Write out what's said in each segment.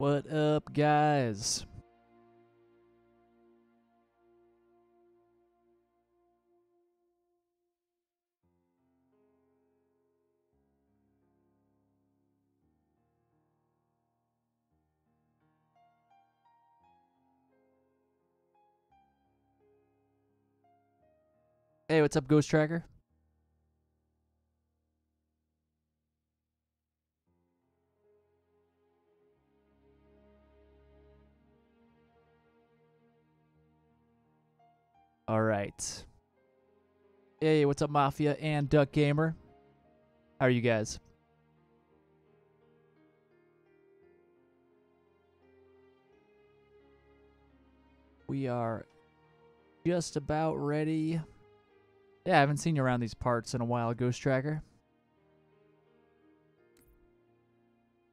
What up, guys? Hey, what's up, Ghost Tracker? All right. Hey, what's up, Mafia and Duck Gamer? How are you guys? We are just about ready. Yeah, I haven't seen you around these parts in a while, Ghost Tracker.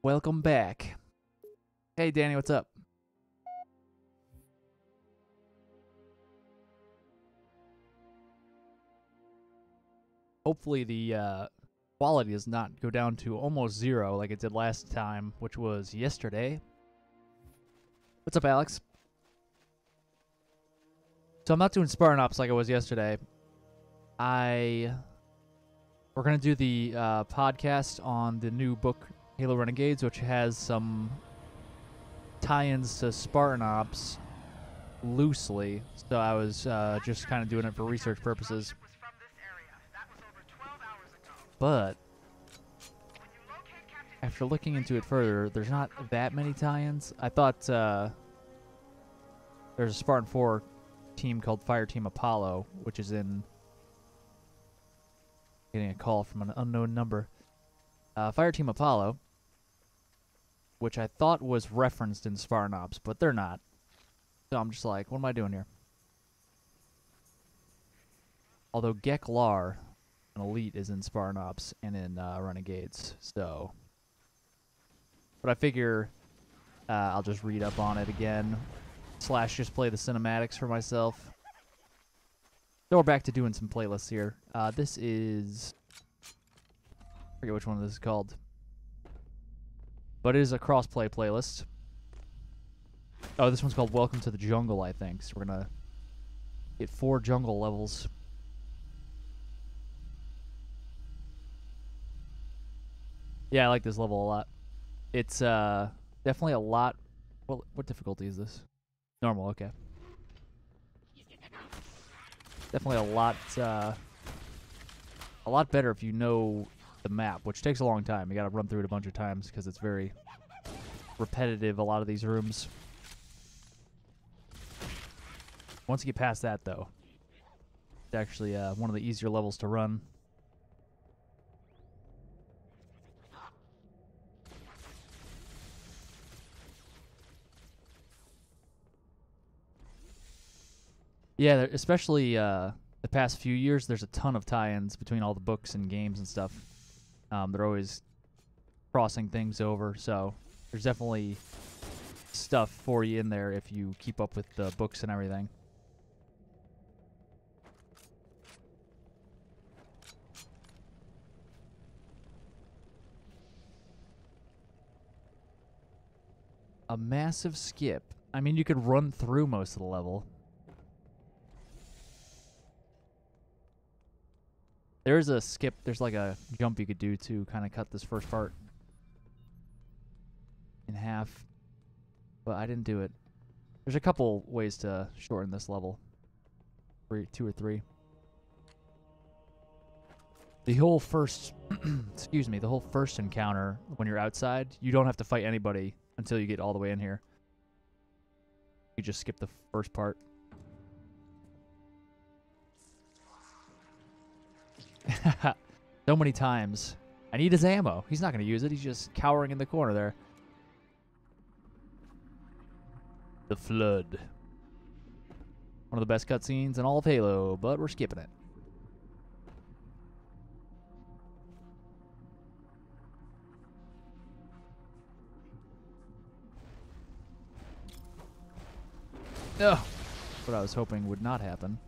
Welcome back. Hey, Danny, what's up? Hopefully the quality does not go down to almost zero like it did last time, which was yesterday. What's up, Alex? So I'm not doing Spartan Ops like I was yesterday. We're gonna do the podcast on the new book Halo Renegades, which has some tie-ins to Spartan Ops loosely. So I was just kind of doing it for research purposes. But after looking into it further, there's not that many tie-ins. I thought there's a Spartan 4 team called Fire Team Apollo, which is in... Getting a call from an unknown number. Fire Team Apollo, which I thought was referenced in Spartan Ops, but they're not. So I'm just like, what am I doing here? Although Geklar, an elite, is in Spartan Ops and in Renegades, so... But I figure I'll just read up on it again, / just play the cinematics for myself. So we're back to doing some playlists here. This is... I forget which one this is called. But it is a cross-play playlist. Oh, this one's called Welcome to the Jungle, I think. So we're going to get 4 jungle levels. Yeah, I like this level a lot. It's definitely a lot... Well, what difficulty is this? Normal, okay. Definitely a lot better if you know the map, which takes a long time. You got to run through it a bunch of times because it's very repetitive, a lot of these rooms. Once you get past that, though, it's actually one of the easier levels to run. Yeah, especially the past few years, there's a ton of tie-ins between all the books and games and stuff. They're always crossing things over, so there's definitely stuff for you in there if you keep up with the books and everything. A massive skip. I mean, you could run through most of the level. There's a skip, there's like a jump you could do to kind of cut this first part in half, but I didn't do it. There's a couple ways to shorten this level. 2 or 3. The whole first, excuse me, the whole first encounter when you're outside, you don't have to fight anybody until you get all the way in here. You just skip the first part. So many times. I need his ammo. He's not going to use it. He's just cowering in the corner there. The Flood. One of the best cutscenes in all of Halo, but we're skipping it. Ugh. What I was hoping would not happen.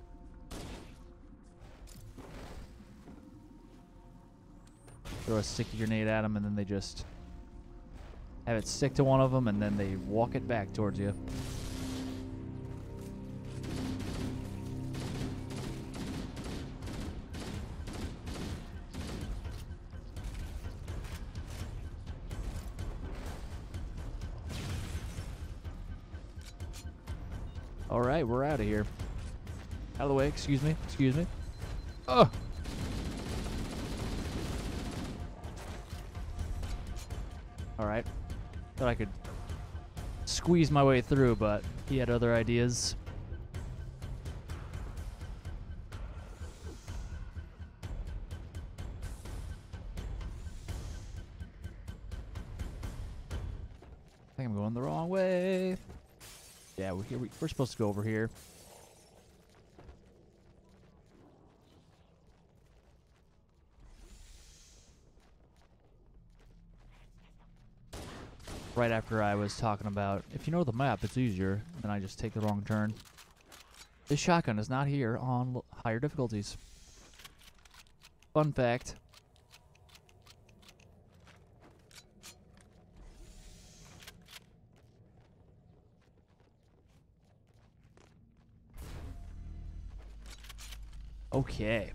Throw a sticky grenade at them, and then they just have it stick to one of them, and then they walk it back towards you. All right, we're out of here. Out of the way. Excuse me. Excuse me. Oh. All right. Thought I could squeeze my way through, but he had other ideas. I think I'm going the wrong way. Yeah, we're supposed to go over here. Right after I was talking about, if you know the map, it's easier, then I just take the wrong turn. This shotgun is not here on higher difficulties. Fun fact. Okay.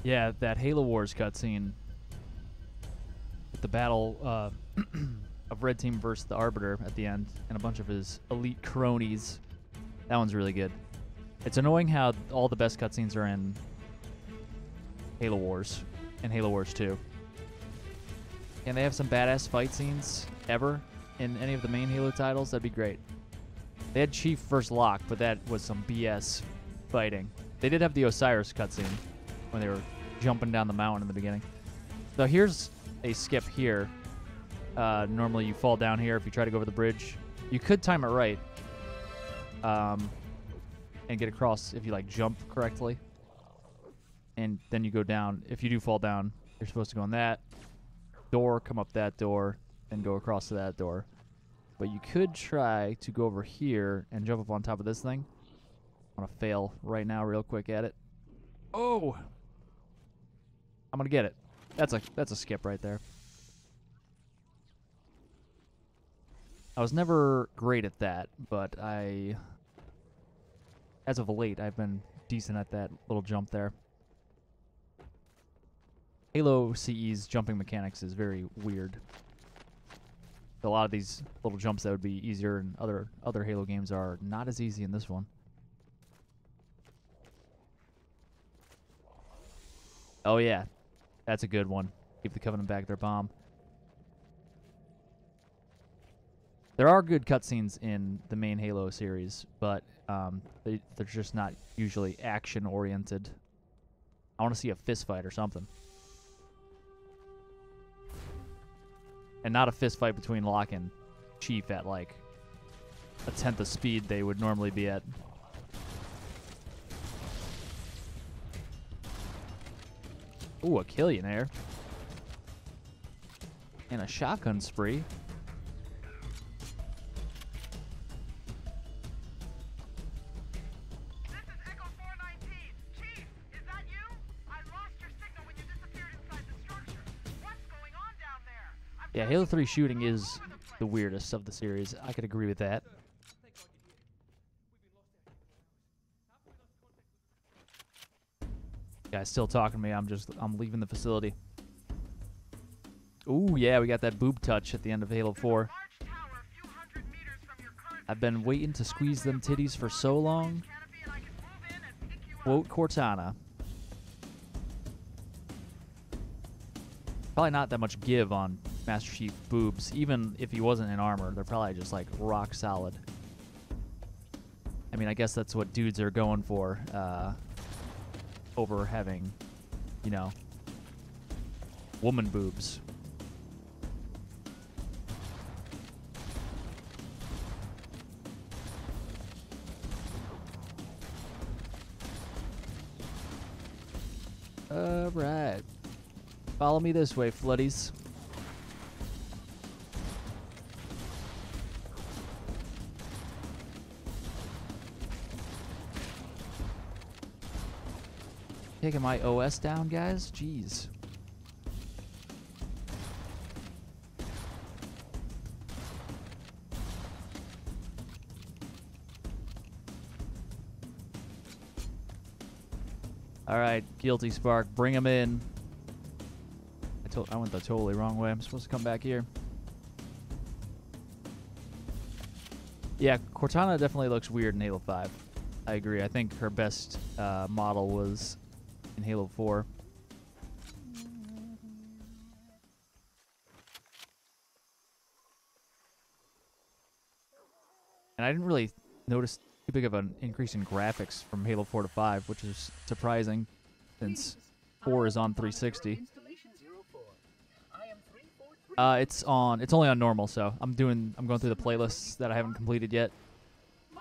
Yeah, that Halo Wars cutscene. The battle of Red Team versus the Arbiter at the end, and a bunch of his elite cronies. That one's really good. It's annoying how all the best cutscenes are in Halo Wars and Halo Wars 2. Can they have some badass fight scenes ever in any of the main Halo titles? That'd be great. They had Chief versus Locke, but that was some BS fighting. They did have the Osiris cutscene when they were jumping down the mountain in the beginning. So here's a skip here. Normally you fall down here if you try to go over the bridge. You could time it right and get across if you like jump correctly, and then you go down. If you do fall down, you're supposed to go in that door, come up that door, and go across to that door. But you could try to go over here and jump up on top of this thing. I'm gonna fail right now real quick at it. Oh, I'm gonna get it. That's a skip right there. I was never great at that, but as of late, I've been decent at that little jump there. Halo CE's jumping mechanics is very weird. A lot of these little jumps that would be easier in other Halo games are not as easy in this one. Oh yeah. That's a good one. Keep the Covenant back their bomb. There are good cutscenes in the main Halo series, but they're just not usually action-oriented. I want to see a fist fight or something. And not a fist fight between Locke and Chief at like a tenth of speed they would normally be at. Ooh, a Killionaire. And a shotgun spree. This is Echo 419. Chief, is that you? I lost your signal when you disappeared inside the structure. What's going on down there? Yeah, Halo 3 shooting is the weirdest of the series. I could agree with that. Guy's still talking to me. I'm leaving the facility. Ooh, yeah, we got that boob touch at the end of Halo 4. I've been waiting to squeeze them titties for so long. Quote Cortana. Probably not that much give on Master Chief boobs. Even if he wasn't in armor, they're probably just like rock solid. I mean, I guess that's what dudes are going for. Over having, you know, woman boobs. Alright. Follow me this way, floodies. Taking my OS down, guys? Jeez. All right, Guilty Spark, bring him in. I went the totally wrong way. I'm supposed to come back here. Yeah, Cortana definitely looks weird in Halo 5. I agree. I think her best model was in Halo 4. And I didn't really notice too big of an increase in graphics from Halo 4 to 5, which is surprising since 4 is on 360. It's only on normal, so I'm going through the playlists that I haven't completed yet.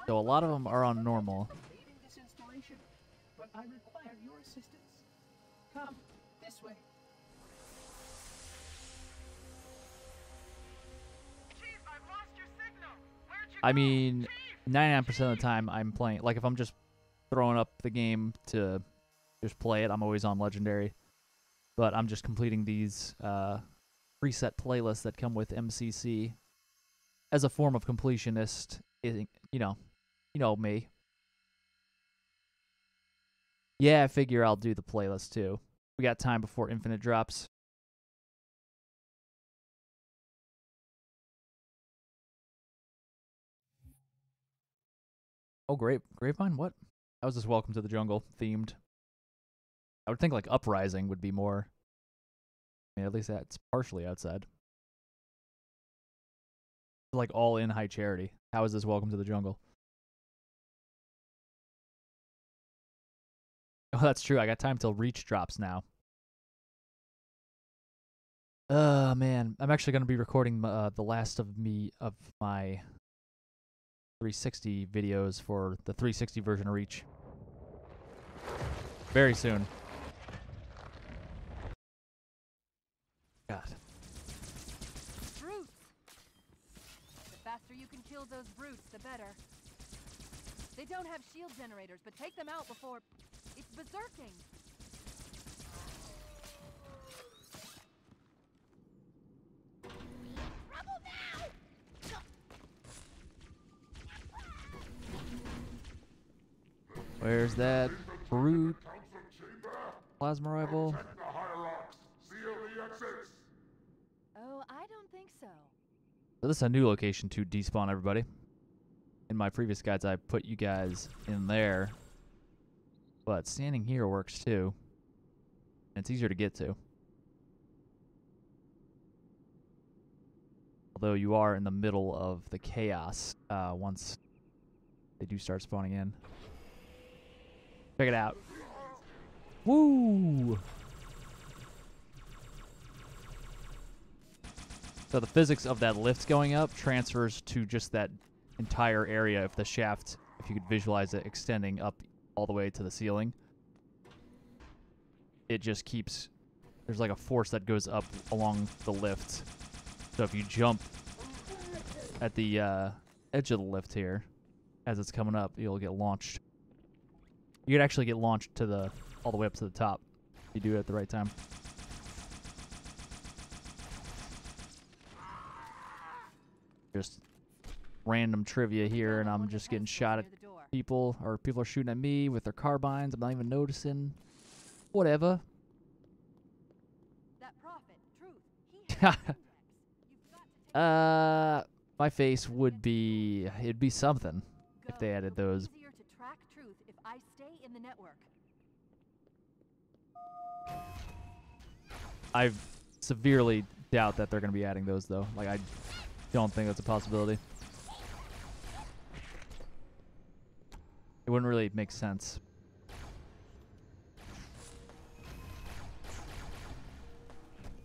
So a lot of them are on normal. Come this way. Chief, I've lost your signal. Where'd you I go? mean, Chief! 99% of the time I'm playing, like if I'm just throwing up the game to just play it, I'm always on Legendary. But I'm just completing these preset playlists that come with MCC as a form of completionist. You know me. Yeah, I figure I'll do the playlist too. We got time before Infinite drops. Oh, Grapevine? What? That was just Welcome to the Jungle themed. I would think like Uprising would be more. I mean, at least that's partially outside. Like all in high charity. How is this Welcome to the Jungle? Oh, that's true. I got time till Reach drops now. Man, I'm actually gonna be recording the last of my 360 videos for the 360 version of Reach. Very soon. God. Brutes! The faster you can kill those brutes, the better. They don't have shield generators, but take them out before it's berserking. Trouble now! Where's that brute plasma rifle? Oh, I don't think so. So this is a new location to despawn everybody. In my previous guides, I put you guys in there. But standing here works too. And it's easier to get to. Although you are in the middle of the chaos once they do start spawning in. Check it out. Woo! So the physics of that lift going up transfers to just that entire area if the shaft, if you could visualize it extending up all the way to the ceiling. It just keeps, there's like a force that goes up along the lift. So if you jump at the edge of the lift here, as it's coming up, you'll get launched. You could actually get launched to all the way up to the top if you do it at the right time. Just random trivia here, and I'm just getting shot at people, or people are shooting at me with their carbines. I'm not even noticing. Whatever. That prophet, Truth, he My face would be, it'd be something if they added those. Easier to track Truth if I stay in the network. I severely doubt that they're going to be adding those, though. Like, I don't think that's a possibility. It wouldn't really make sense.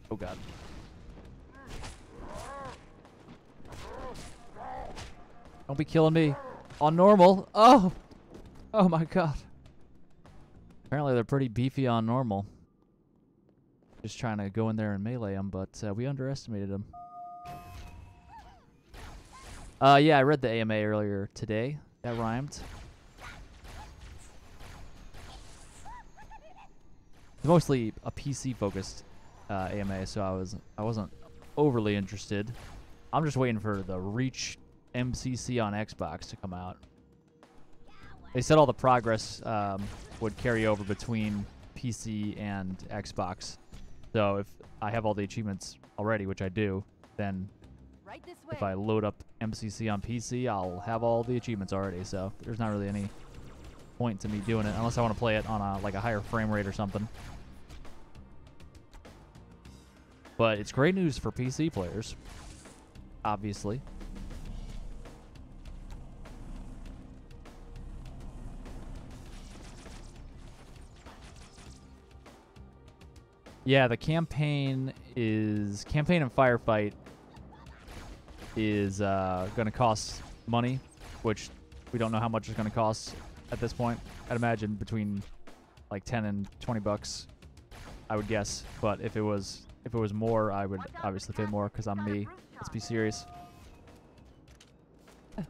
Oh, God. Don't be killing me. On normal. Oh! Oh, my God. Apparently, they're pretty beefy on normal. Just trying to go in there and melee them, but we underestimated them. Yeah, I read the AMA earlier today. That rhymed. It's mostly a PC-focused AMA, so I wasn't overly interested. I'm just waiting for the Reach MCC on Xbox to come out. they said all the progress would carry over between PC and Xbox. So if I have all the achievements already, which I do, then Right this way. if I load up MCC on PC, I'll have all the achievements already. So there's not really any point to me doing it unless I want to play it on a, like a higher frame rate or something. But it's great news for PC players, obviously. Yeah, the campaign and firefight is going to cost money, which we don't know how much it's going to cost at this point. I'd imagine between like 10 and 20 bucks, I would guess. But if it was more, I would obviously pay more because I'm me. Let's be serious. Do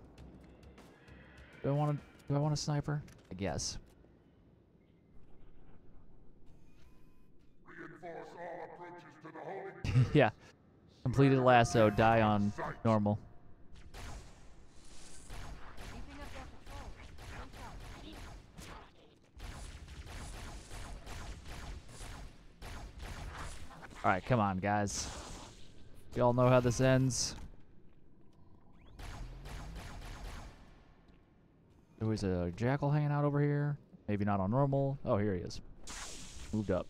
I want a sniper? I guess. Yeah. Completed lasso, die on normal. Keeping up their patrol. Alright, come on, guys. We all know how this ends. There was a jackal hanging out over here. Maybe not on normal. Oh, here he is. Moved up.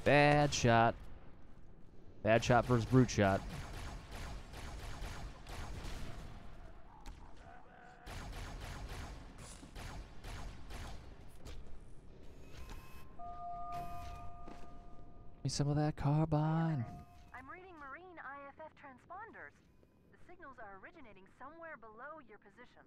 Bad shot. Bad shot versus brute shot. Give me some of that carbine. I'm reading marine IFF transponders. The signals are originating somewhere below your position.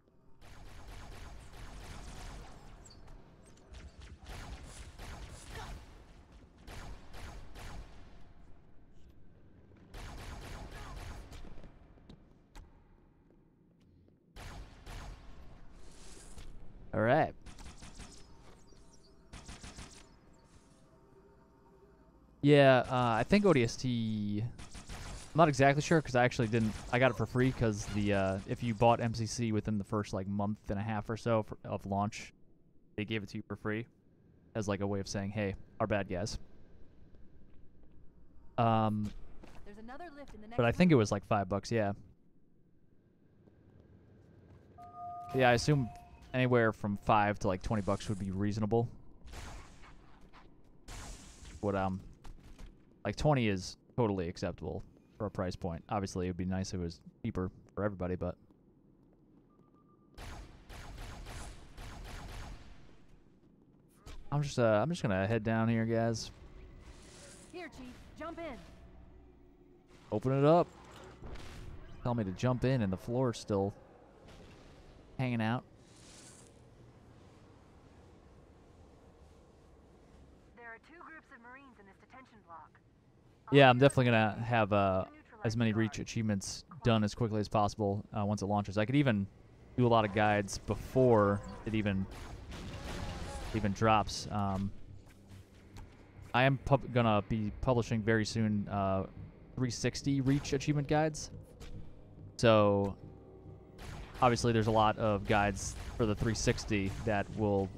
All right. Yeah, I think ODST. I'm not exactly sure because I actually didn't. I got it for free because the if you bought MCC within the first like month and a half or so of launch, they gave it to you for free as like a way of saying, "Hey, our bad guys." There's another lift in the next But I think it was like $5. Yeah. Yeah, I assume anywhere from $5 to like $20 would be reasonable. What like 20 is totally acceptable for a price point. Obviously, it would be nice if it was cheaper for everybody, but I'm just gonna head down here, guys. Here, Chief. Jump in. Open it up. Tell me to jump in, and the floor's still hanging out. There are 2 groups of Marines in this detention block. Yeah, I'm definitely gonna have as many reach achievements done as quickly as possible once it launches. I could even do a lot of guides before it even drops. I am gonna be publishing very soon 360 reach achievement guides. So obviously there's a lot of guides for the 360 that will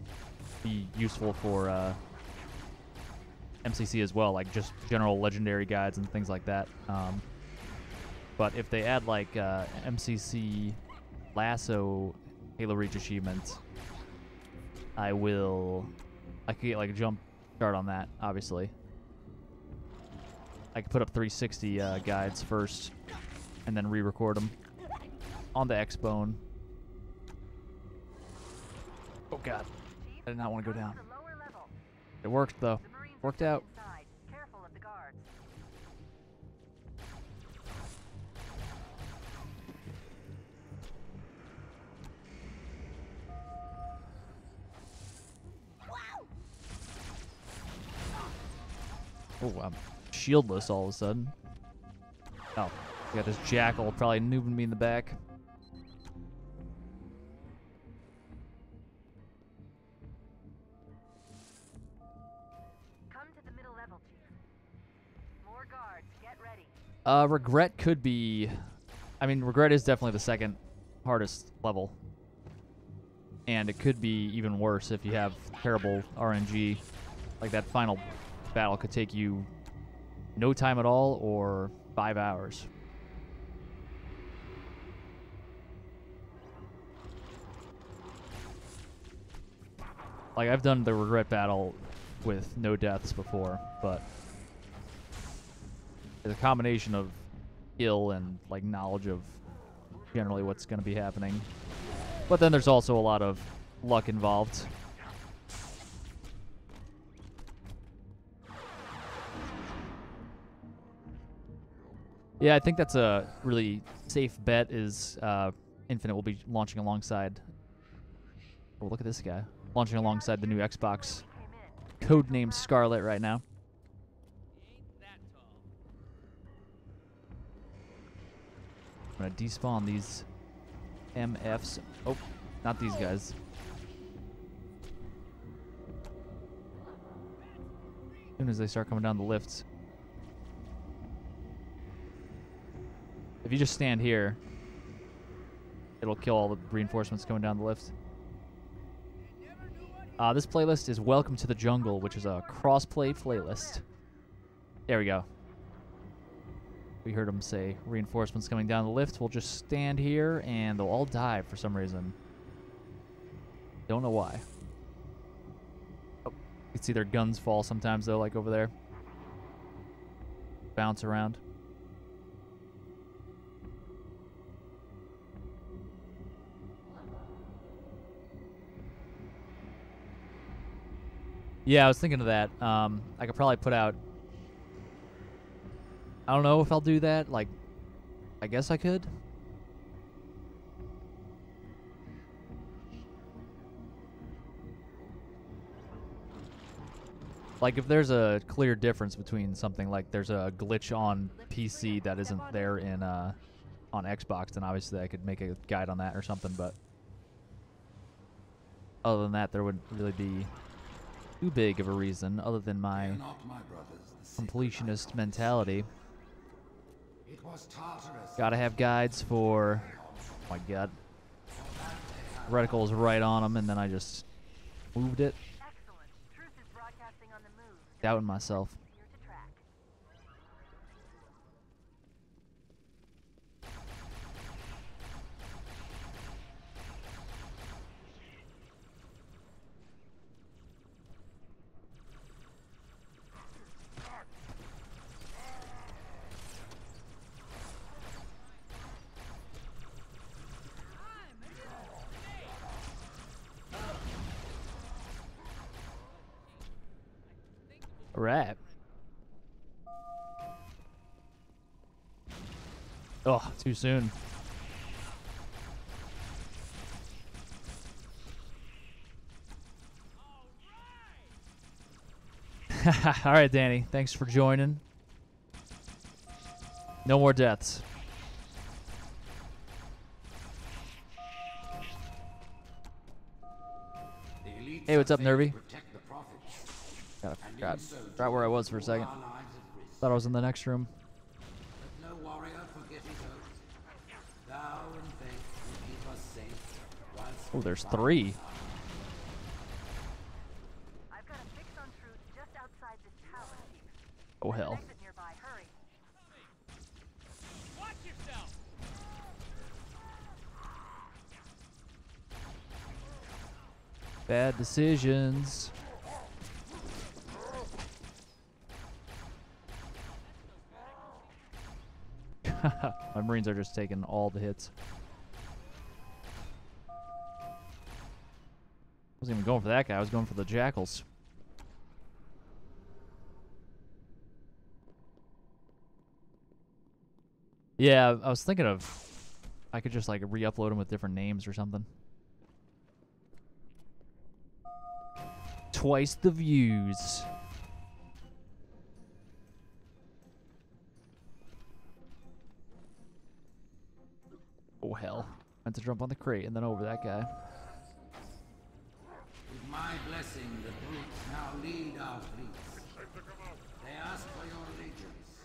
be useful for MCC as well, like just general legendary guides and things like that. But if they add like MCC lasso Halo Reach achievements, I could get like a jump start on that, obviously. I could put up 360 guides first and then re-record them on the X-Bone. Oh god, I did not want to go down. It worked though. Worked out. Careful of the guards. Oh, I'm shieldless all of a sudden. Oh, we got this jackal probably noobing me in the back. Come to the middle level, Chief. More guards. Get ready. Regret could be I mean, Regret is definitely the second hardest level. And it could be even worse if you have terrible RNG. Like, that final battle could take you no time at all or 5 hours. Like, I've done the Regret battle with no deaths before, but it's a combination of skill and, like, knowledge of generally what's going to be happening. But then there's also a lot of luck involved. Yeah, I think that's a really safe bet is Infinite will be launching alongside... Oh, look at this guy. Launching alongside the new Xbox. Codename Scarlet right now. I'm going to despawn these MFs. Oh, not these guys. As soon as they start coming down the lifts. If you just stand here, it'll kill all the reinforcements coming down the lift. This playlist is Welcome to the Jungle, which is a cross-play playlist. There we go. We heard them say reinforcements coming down the lift. We'll just stand here, and they'll all die for some reason. Don't know why. Oh, you can see their guns fall sometimes, though, like over there. Bounce around. Yeah, I was thinking of that. I could probably put out... I don't know if I'll do that. Like, I guess I could. Like, if there's a clear difference between something, like there's a glitch on PC that isn't there in on Xbox, then obviously I could make a guide on that or something, but other than that, there wouldn't really be too big of a reason, other than my completionist mentality. Gotta have guides for... Oh my god. Reticle's right on them, and then I just moved it. Doubting myself. Right. Oh, too soon. All right, Danny. Thanks for joining. No more deaths. Hey, what's up, Nervy? Forgot where I was for a second. Thought I was in the next room. Oh, there's 3. Oh, hell. Bad decisions. My Marines are just taking all the hits. I wasn't even going for that guy. I was going for the jackals. Yeah, I was thinking of... I could just, like, re-upload them with different names or something. Twice the views. Oh, hell. Meant to jump on the crate and then over that guy. With my blessing, the brutes now lead our fleets. They ask for your allegiance,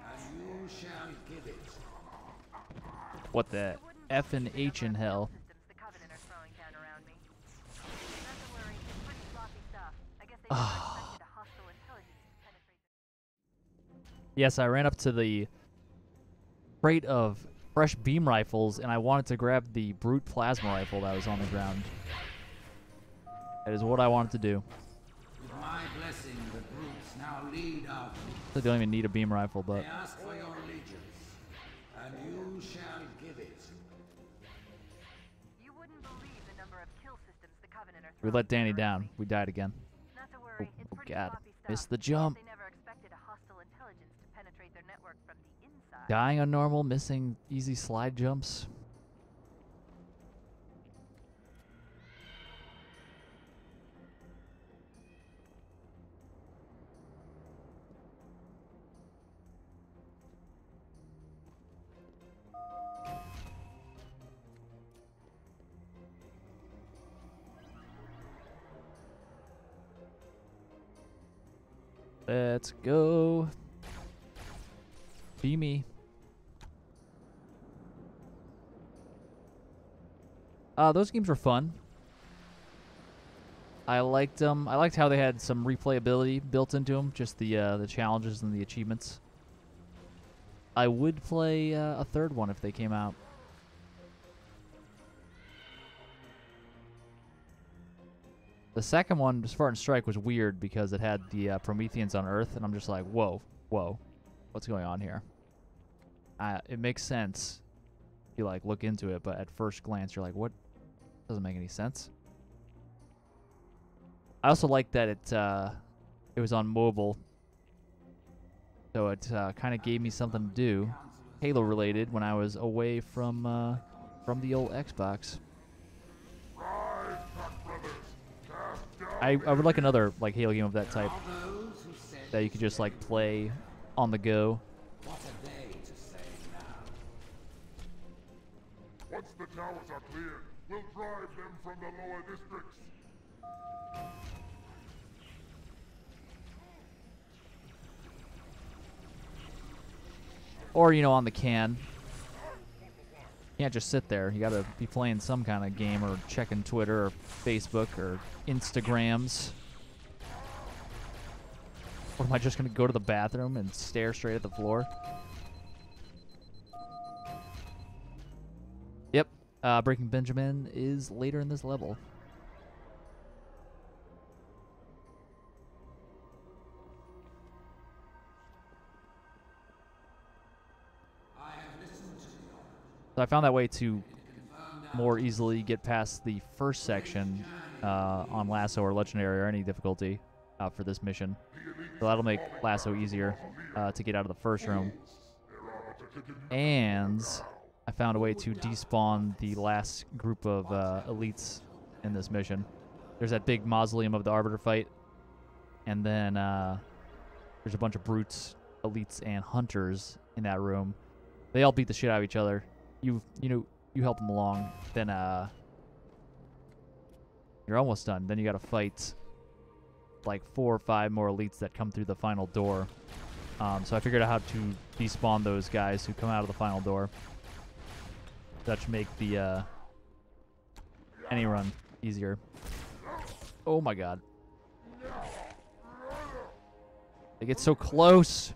and you shall give it. What the F and H in hell? Systems the Covenant are throwing down around me. Not to worry, it's pretty sloppy stuff. I guess they never expected a hostile intelligence to penetrate. Yes, I ran up to the crate of fresh beam rifles, and I wanted to grab the brute plasma rifle that was on the ground. That is what I wanted to do. With my blessing, the brutes now lead our fleet. They don't even need a beam rifle, but They ask for your allegiance, and you shall give it. You wouldn't believe the number of kill systems the Covenant are we throwing let Danny around down. me. We died again. Not to worry, it's Oh pretty God, sloppy stuff. missed the I guess jump. They never expected a hostile intelligence to penetrate their network from the inside. Dying on normal, missing easy slide jumps. Let's go. Be me. Those games were fun. I liked them. I liked how they had some replayability built into them, just the challenges and the achievements. I would play a third one if they came out. The second one, Spartan Strike, was weird because it had the Prometheans on Earth, and I'm just like, whoa, whoa, what's going on here? It makes sense if you like look into it, but at first glance, you're like, what? Doesn't make any sense. I also like that it was on mobile, so it kind of gave me something to do, Halo related, when I was away from the old Xbox. I would like another like Halo game of that type that you could just like play on the go. What are they to say now? Once the towers are cleared, we'll drive them from the lower districts. Or, you know, on the can. You can't just sit there. You gotta be playing some kind of game or checking Twitter or Facebook or Instagrams. Or am I just gonna go to the bathroom and stare straight at the floor? Yep. Breaking Benjamin is later in this level. So I found that way to more easily get past the first section on Lasso or Legendary or any difficulty for this mission. So that'll make Lasso easier to get out of the first room. And I found a way to despawn the last group of elites in this mission. There's that big mausoleum of the Arbiter fight. And then there's a bunch of brutes, elites, and hunters in that room. They all beat the shit out of each other. You help them along, then you're almost done. Then you gotta fight like 4 or 5 more elites that come through the final door. So I figured out how to despawn those guys who come out of the final door. That should make the any run easier. Oh my god. They get so close.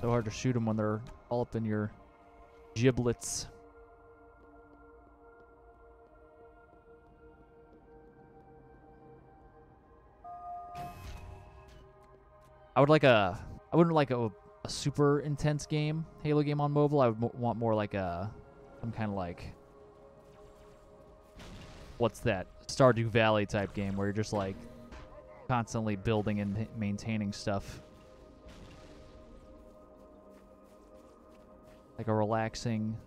So hard to shoot them when they're all up in your giblets. I wouldn't like a super intense game, Halo game on mobile. I would want more like some kind of like, what's that? Stardew Valley type game where you're just like constantly building and maintaining stuff. Like a relaxing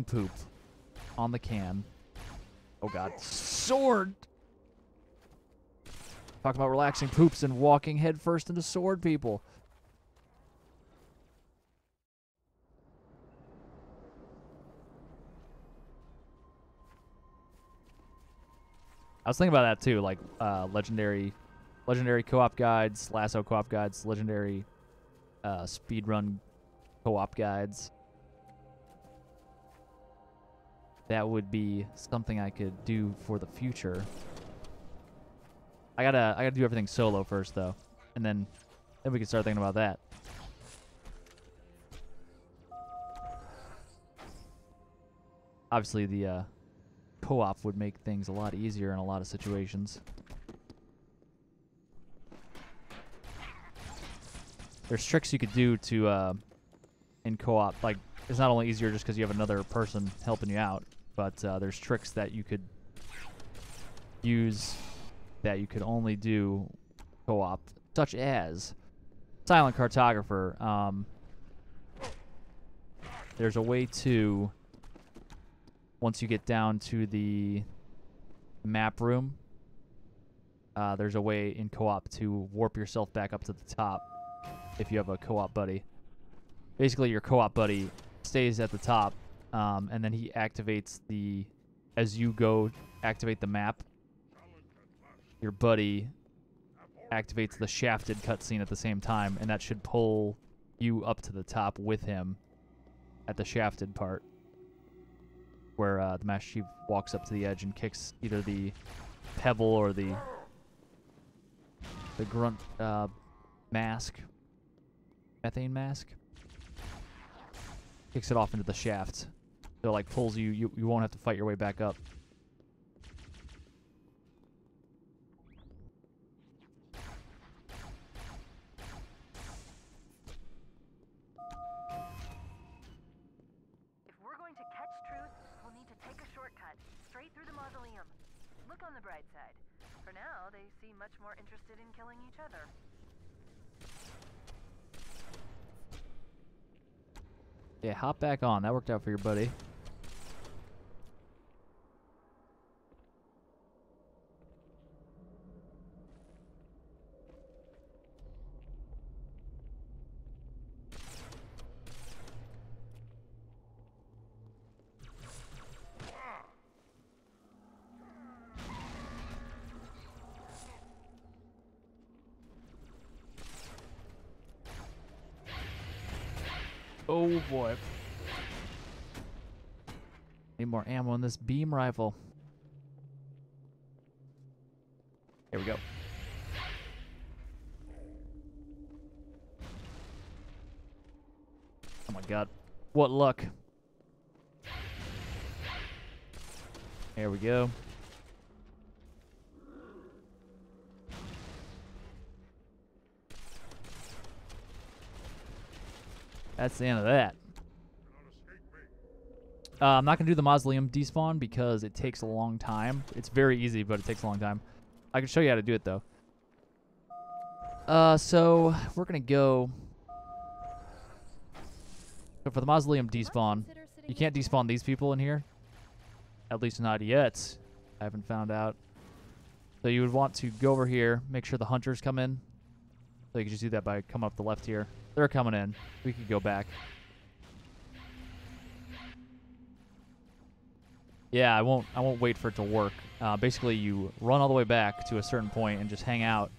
poop on the can. Oh god. Sword! Talk about relaxing poops and walking headfirst into sword people. I was thinking about that too, like legendary co-op guides, Lasso co-op guides, legendary speedrun co-op guides. That would be something I could do for the future. I gotta do everything solo first though, and then we can start thinking about that. Obviously, the co-op would make things a lot easier in a lot of situations. There's tricks you could do to in co-op. Like, it's not only easier just because you have another person helping you out, but there's tricks that you could use that you could only do co-op, such as Silent Cartographer. There's a way to, once you get down to the map room, there's a way in co-op to warp yourself back up to the top if you have a co-op buddy. Basically, your co-op buddy stays at the top, and then he activates the, as you go activate the map, your buddy activates the shafted cutscene at the same time, and that should pull you up to the top with him at the shafted part, where the Master Chief walks up to the edge and kicks either the pebble or the grunt mask, methane mask, kicks it off into the shaft. So it like pulls you, you won't have to fight your way back up. If we're going to catch truth, we'll need to take a shortcut straight through the mausoleum. Look on the bright side. For now, they seem much more interested in killing each other. Yeah, hop back on. That worked out for your buddy. Oh boy. Need more ammo in this beam rifle. Here we go. Oh my god. What luck. There we go. That's the end of that. I'm not going to do the mausoleum despawn because it takes a long time. It's very easy, but it takes a long time. I can show you how to do it, though. So we're going to go... So for the mausoleum despawn, you can't despawn these people in here. At least not yet. I haven't found out. So you would want to go over here, make sure the hunters come in. So you can just do that by coming up the left here. They're coming in. We could go back. Yeah, I won't wait for it to work. Basically, you run all the way back to a certain point and just hang out.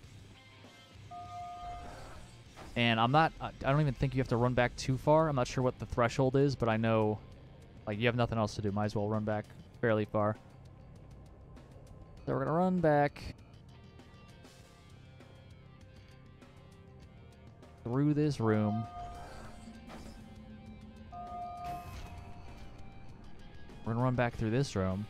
And I don't even think you have to run back too far. I'm not sure what the threshold is, but I know, like, you have nothing else to do. Might as well run back fairly far. So we're going to run back through this room. We're going to run back through this room.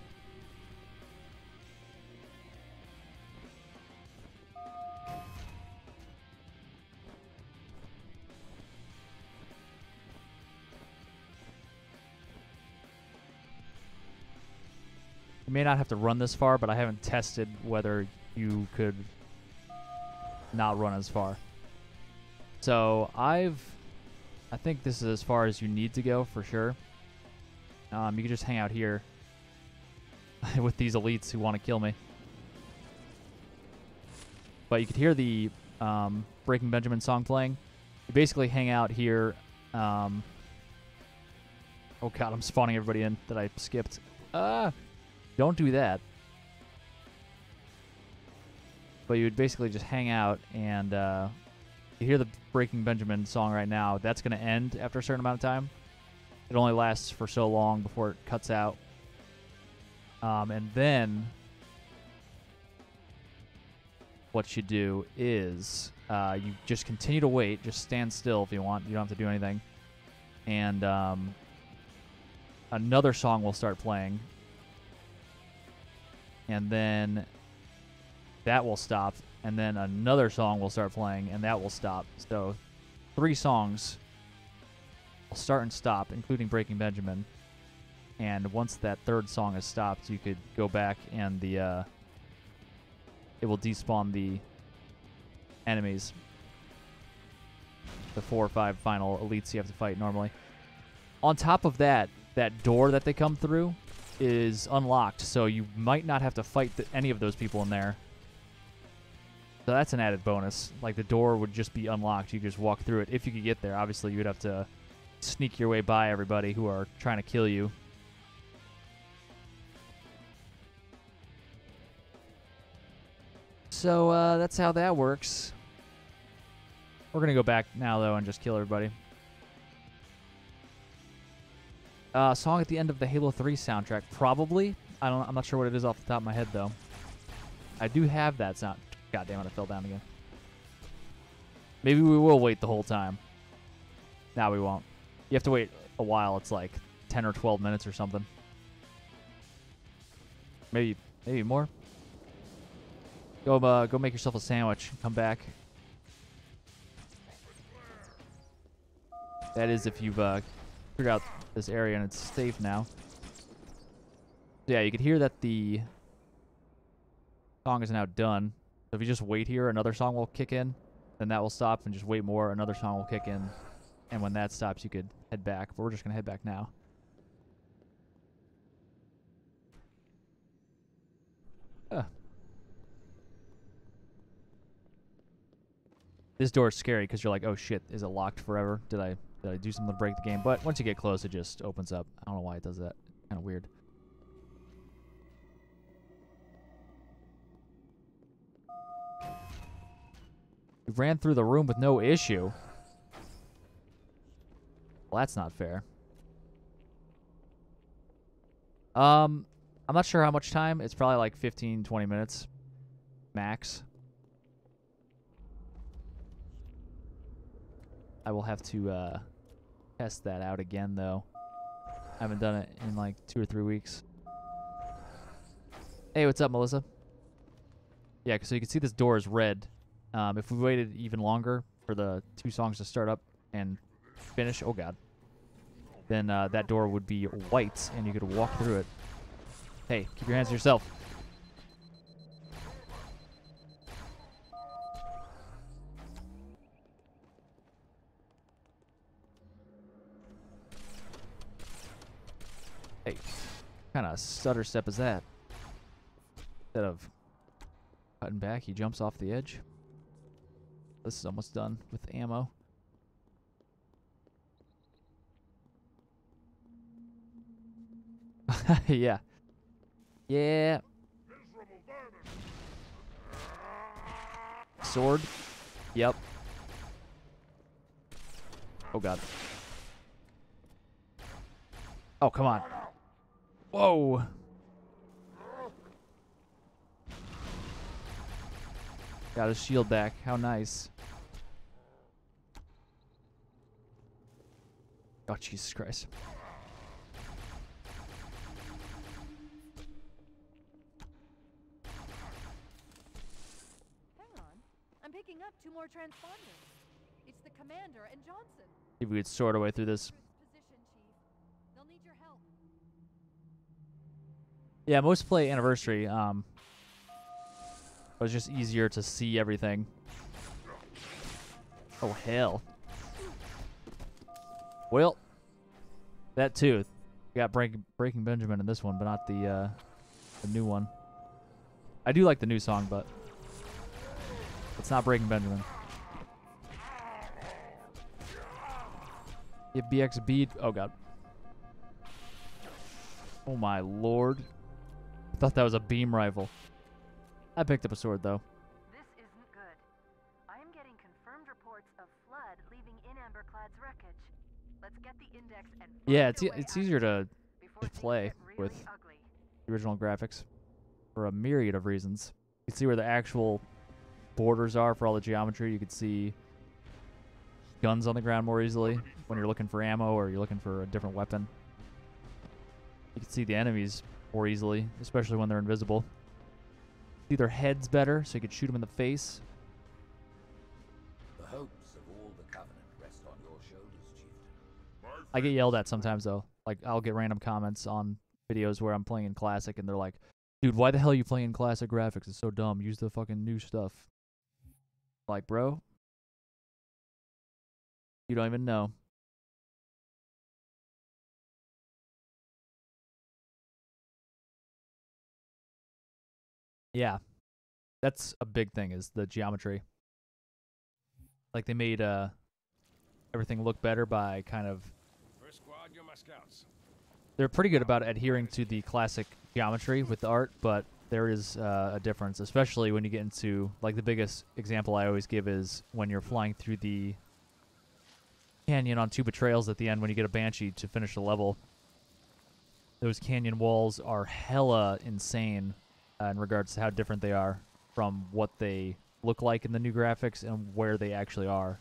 You may not have to run this far, but I haven't tested whether you could not run as far. So I think this is as far as you need to go for sure. You can just hang out here with these elites who want to kill me. But you could hear the Breaking Benjamin song playing. You basically hang out here. Oh god, I'm spawning everybody in that I skipped. Don't do that. But you would basically just hang out and You hear the Breaking Benjamin song right now. That's going to end after a certain amount of time. It only lasts for so long before it cuts out. And then what you do is you just continue to wait. Just stand still if you want. You don't have to do anything. And another song will start playing. And then that will stop. And then another song will start playing, and that will stop. So 3 songs will start and stop, including Breaking Benjamin. And once that third song has stopped, you could go back and it will despawn the enemies. The 4 or 5 final elites you have to fight normally. On top of that, that door that they come through is unlocked, so you might not have to fight any of those people in there. So that's an added bonus. Like, the door would just be unlocked. You just walk through it. If you could get there, obviously you would have to sneak your way by everybody who are trying to kill you. So that's how that works. We're going to go back now, though, and just kill everybody. Song at the end of the Halo 3 soundtrack. Probably. I'm not sure what it is off the top of my head, though. I do have that sound. God damn it, I fell down again. Maybe we will wait the whole time. No, we won't. You have to wait a while. It's like 10 or 12 minutes or something. Maybe more. Go make yourself a sandwich. Come back. That is if you've figured out this area and it's safe now. So yeah, you could hear that the song is now done. So if you just wait here, another song will kick in. Then that will stop, and just wait more. Another song will kick in. And when that stops, you could head back. But we're just going to head back now. This door is scary because you're like, oh shit, is it locked forever? Did I do something to break the game? But once you get close, it just opens up. I don't know why it does that. Kind of weird. We ran through the room with no issue. Well, that's not fair. I'm not sure how much time. It's probably like 15, 20 minutes max. I will have to test that out again, though. I haven't done it in like 2 or 3 weeks. Hey, what's up, Melissa? Yeah, so you can see this door is red. If we waited even longer for the 2 songs to start up and finish, oh god, then that door would be white and you could walk through it. Hey, keep your hands to yourself. Hey, what kind of stutter step is that? Instead of cutting back, he jumps off the edge. This is almost done with ammo. Yeah. Yeah. Sword. Yep. Oh god. Oh, come on. Whoa. Got his shield back. How nice. Oh, Jesus Christ. Hang on. I'm picking up 2 more transponders. It's the commander and Johnson. See if we could sort our way through this. Position, Chief. They'll need your help. Yeah, most play Anniversary. It was just easier to see everything. Oh, hell. Well, that too. We got Breaking Benjamin in this one, but not the new one. I do like the new song, but it's not Breaking Benjamin. Get BX beat. Oh, God. Oh, my lord. I thought that was a beam rifle. I picked up a sword, though. This isn't good. I am getting confirmed reports Let's get the index and Yeah, find a way it's out easier of here to before just things play get really with ugly. the original graphics for a myriad of reasons. You can see where the actual borders are for all the geometry. You can see guns on the ground more easily when you're looking for ammo or you're looking for a different weapon. You can see the enemies more easily, especially when they're invisible. See their heads better, so you can shoot them in the face. The hopes of all the Covenant rest on your shoulders, Chieftain. I get yelled at sometimes, though. Like, I'll get random comments on videos where I'm playing in Classic, and they're like, dude, why the hell are you playing in Classic graphics? It's so dumb. Use the fucking new stuff. Like, bro, you don't even know. Yeah, that's a big thing, is the geometry. Like, they made everything look better by kind of... First squad, you're my scouts. They're pretty good about adhering to the classic geometry with the art, but there is a difference, especially when you get into, like, the biggest example I always give is when you're flying through the canyon on 2 betrayals at the end when you get a Banshee to finish the level. Those canyon walls are hella insane in regards to how different they are from what they look like in the new graphics and where they actually are.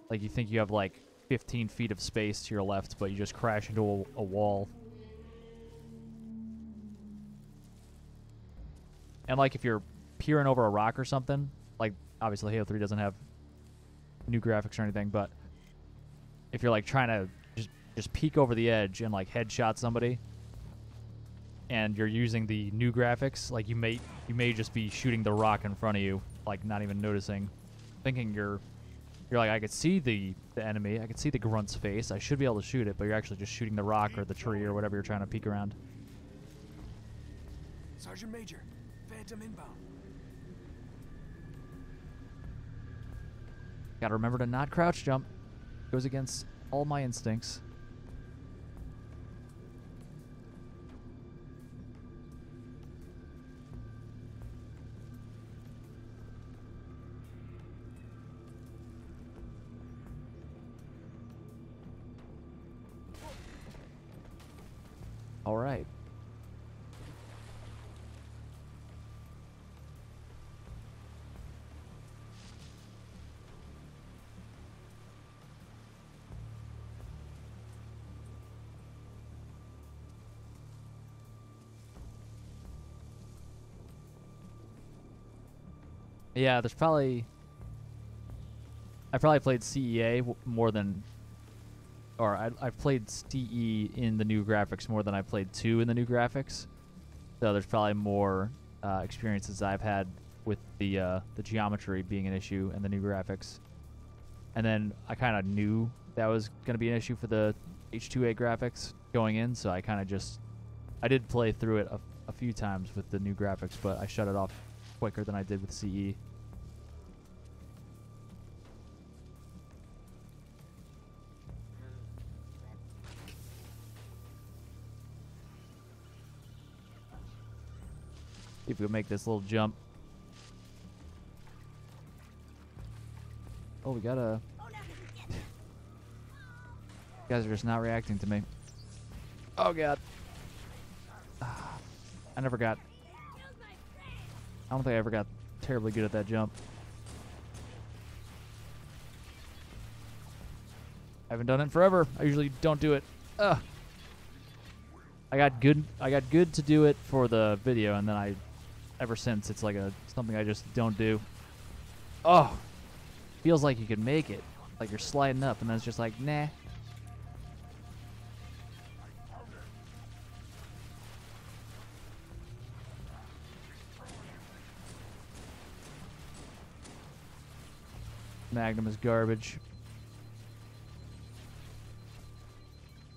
Like, you think you have, like, 15 feet of space to your left, but you just crash into a wall. And, like, if you're peering over a rock or something, like, obviously Halo 3 doesn't have new graphics or anything, but if you're, like, trying to just peek over the edge and, like, headshot somebody, and you're using the new graphics, like, you may just be shooting the rock in front of you, like, not even noticing, thinking you're like, I could see the enemy, I could see the grunt's face, I should be able to shoot it, but you're actually just shooting the rock or the tree or whatever you're trying to peek around. Sergeant Major, Phantom inbound. Gotta remember to not crouch jump. Goes against all my instincts. All right. Yeah, there's probably... I probably played CEA more than... Or I've played CE in the new graphics more than I played 2 in the new graphics. So there's probably more experiences I've had with the geometry being an issue and the new graphics. And then I kind of knew that was going to be an issue for the H2A graphics going in, so I kind of just... I did play through it a few times with the new graphics, but I shut it off quicker than I did with CE. See if we can make this little jump. Oh, we got a... You guys are just not reacting to me. Oh, God. I never got... I don't think I ever got terribly good at that jump. I haven't done it in forever. I usually don't do it. Ugh. I got good to do it for the video, and then ever since, it's like something I just don't do. Oh, feels like you could make it, like you're sliding up, and then it's just like, nah. Magnum is garbage.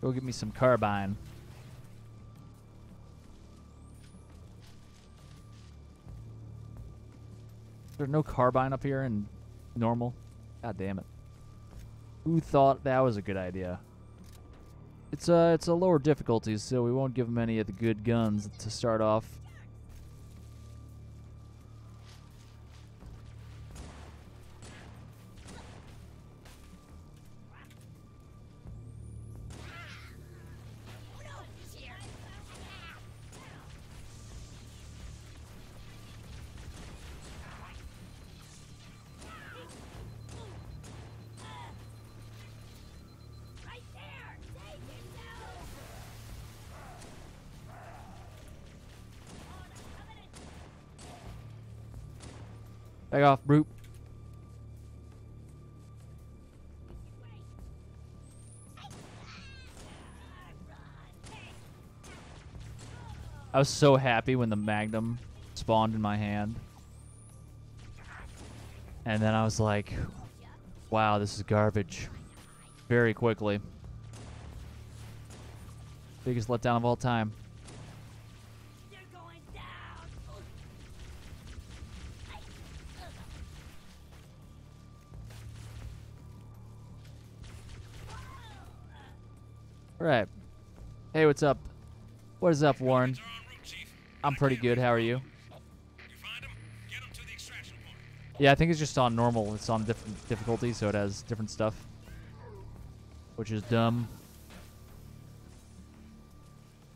Go get me some carbine. There's no carbine up here in normal? God damn it. Who thought that was a good idea? It's a lower difficulty, so we won't give them any of the good guns to start off. Back off, brute. I was so happy when the Magnum spawned in my hand. And then I was like, wow, this is garbage. Very quickly. Biggest letdown of all time. They're going down. Alright. Hey, what's up? What is up, Warren? I'm pretty good. How are you? Yeah, I think it's just on normal. It's on different difficulty, so it has different stuff. Which is dumb.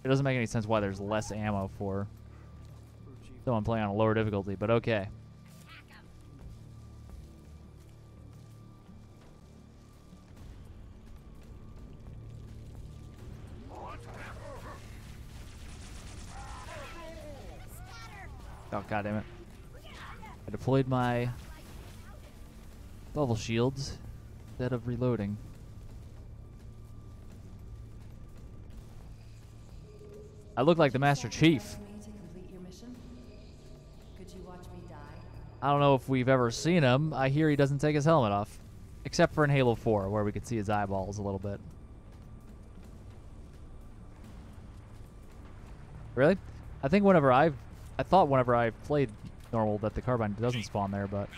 It doesn't make any sense why there's less ammo for someone playing on a lower difficulty, but okay. Oh, god damn it. I deployed my bubble shields instead of reloading. I look like the Master Chief. I don't know if we've ever seen him. I hear he doesn't take his helmet off. Except for in Halo 4, where we could see his eyeballs a little bit. Really? I think I thought whenever I played normal that the carbine doesn't spawn there, but...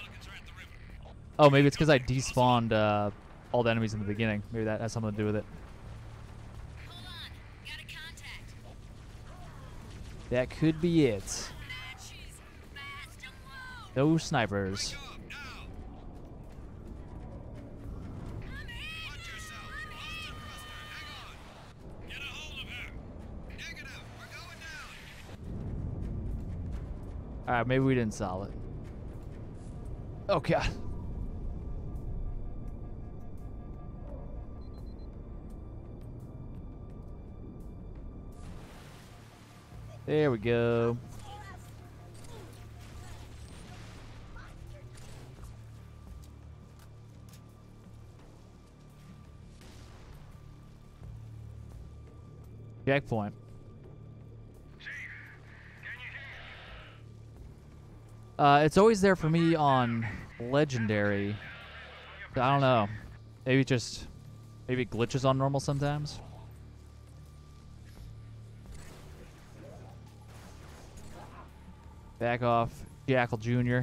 Oh, maybe it's because I despawned all the enemies in the beginning. Maybe that has something to do with it. Hold on. Got a contact. That could be it. Matches. Fast and low. No snipers. Alright, maybe we didn't solve it. Oh god. There we go. Checkpoint. It's always there for me on Legendary. I don't know. Maybe it glitches on normal sometimes. Back off, Jackal Jr.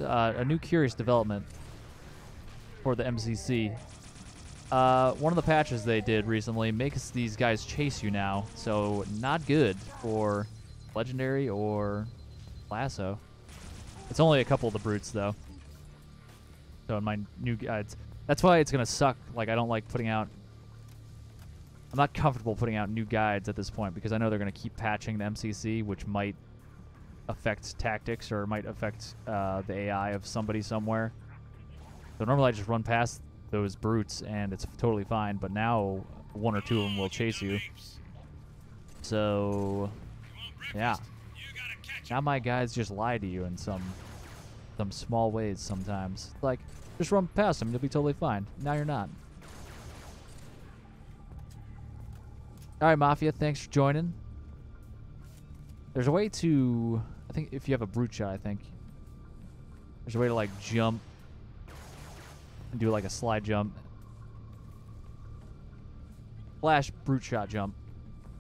A new curious development for the MCC. One of the patches they did recently makes these guys chase you now, so not good for Legendary or Lasso. It's only a couple of the brutes, though. So in my new guides, that's why it's gonna suck. Like, I don't like putting out... I'm not comfortable putting out new guides at this point, because I know they're gonna keep patching the MCC, which might affect tactics or might affect the AI of somebody somewhere. So normally I just run past those brutes and it's totally fine, but now one or two of them will chase you. So yeah, now my guys just lie to you in some small ways sometimes. Like, just run past them, you'll be totally fine. Now you're not. Alright, Mafia, thanks for joining. There's a way to, I think if you have a brute shot, I think there's a way to like jump and do like a slide jump, flash brute shot jump,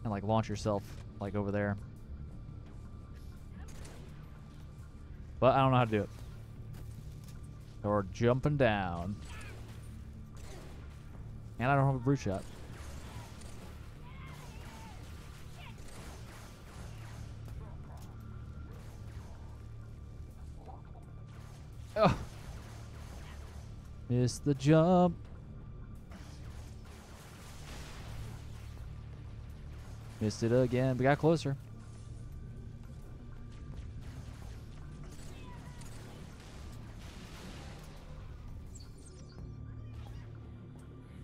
and like launch yourself like over there. But I don't know how to do it. Or jumping down. And I don't have a brute shot. Oh. Missed the jump. Missed it again. We got closer.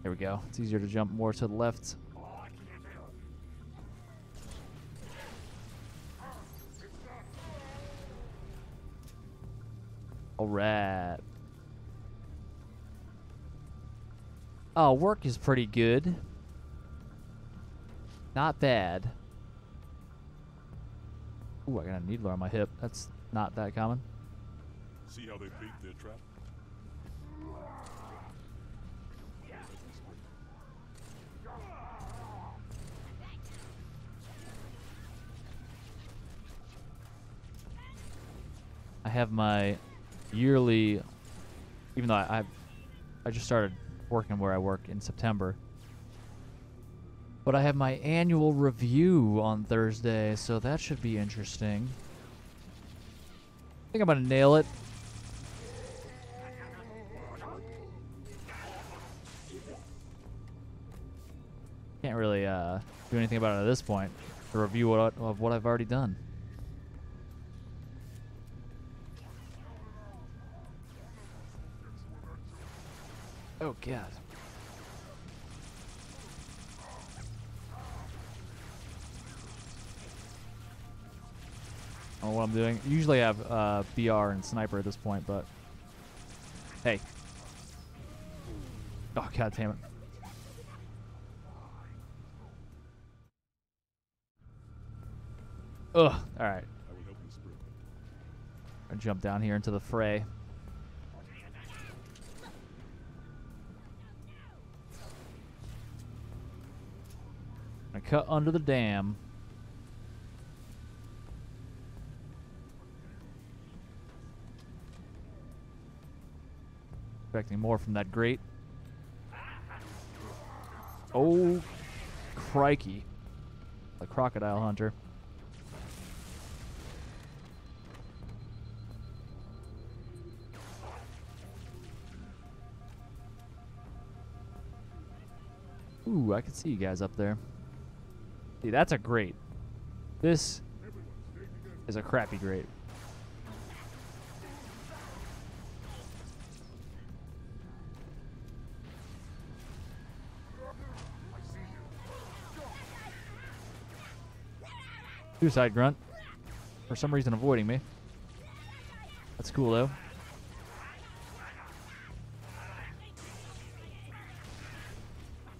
There we go. It's easier to jump more to the left. All right. Oh, work is pretty good. Not bad. Ooh, I got a needler on my hip. That's not that common. See how they bait their trap? I have my yearly, even though I just started working where I work in September, but I have my annual review on Thursday, so that should be interesting. I think I'm gonna nail it. Can't really do anything about it at this point. The review of what I've already done. Oh God. I don't know what I'm doing. Usually I have BR and sniper at this point, but hey. Oh God damn it. Ugh. All right. I jump down here into the fray. I cut under the dam. Expecting more from that grate. Oh, crikey. The crocodile hunter. Ooh, I can see you guys up there. See, that's a grate. This is a crappy grate. Suicide grunt. For some reason avoiding me. That's cool though.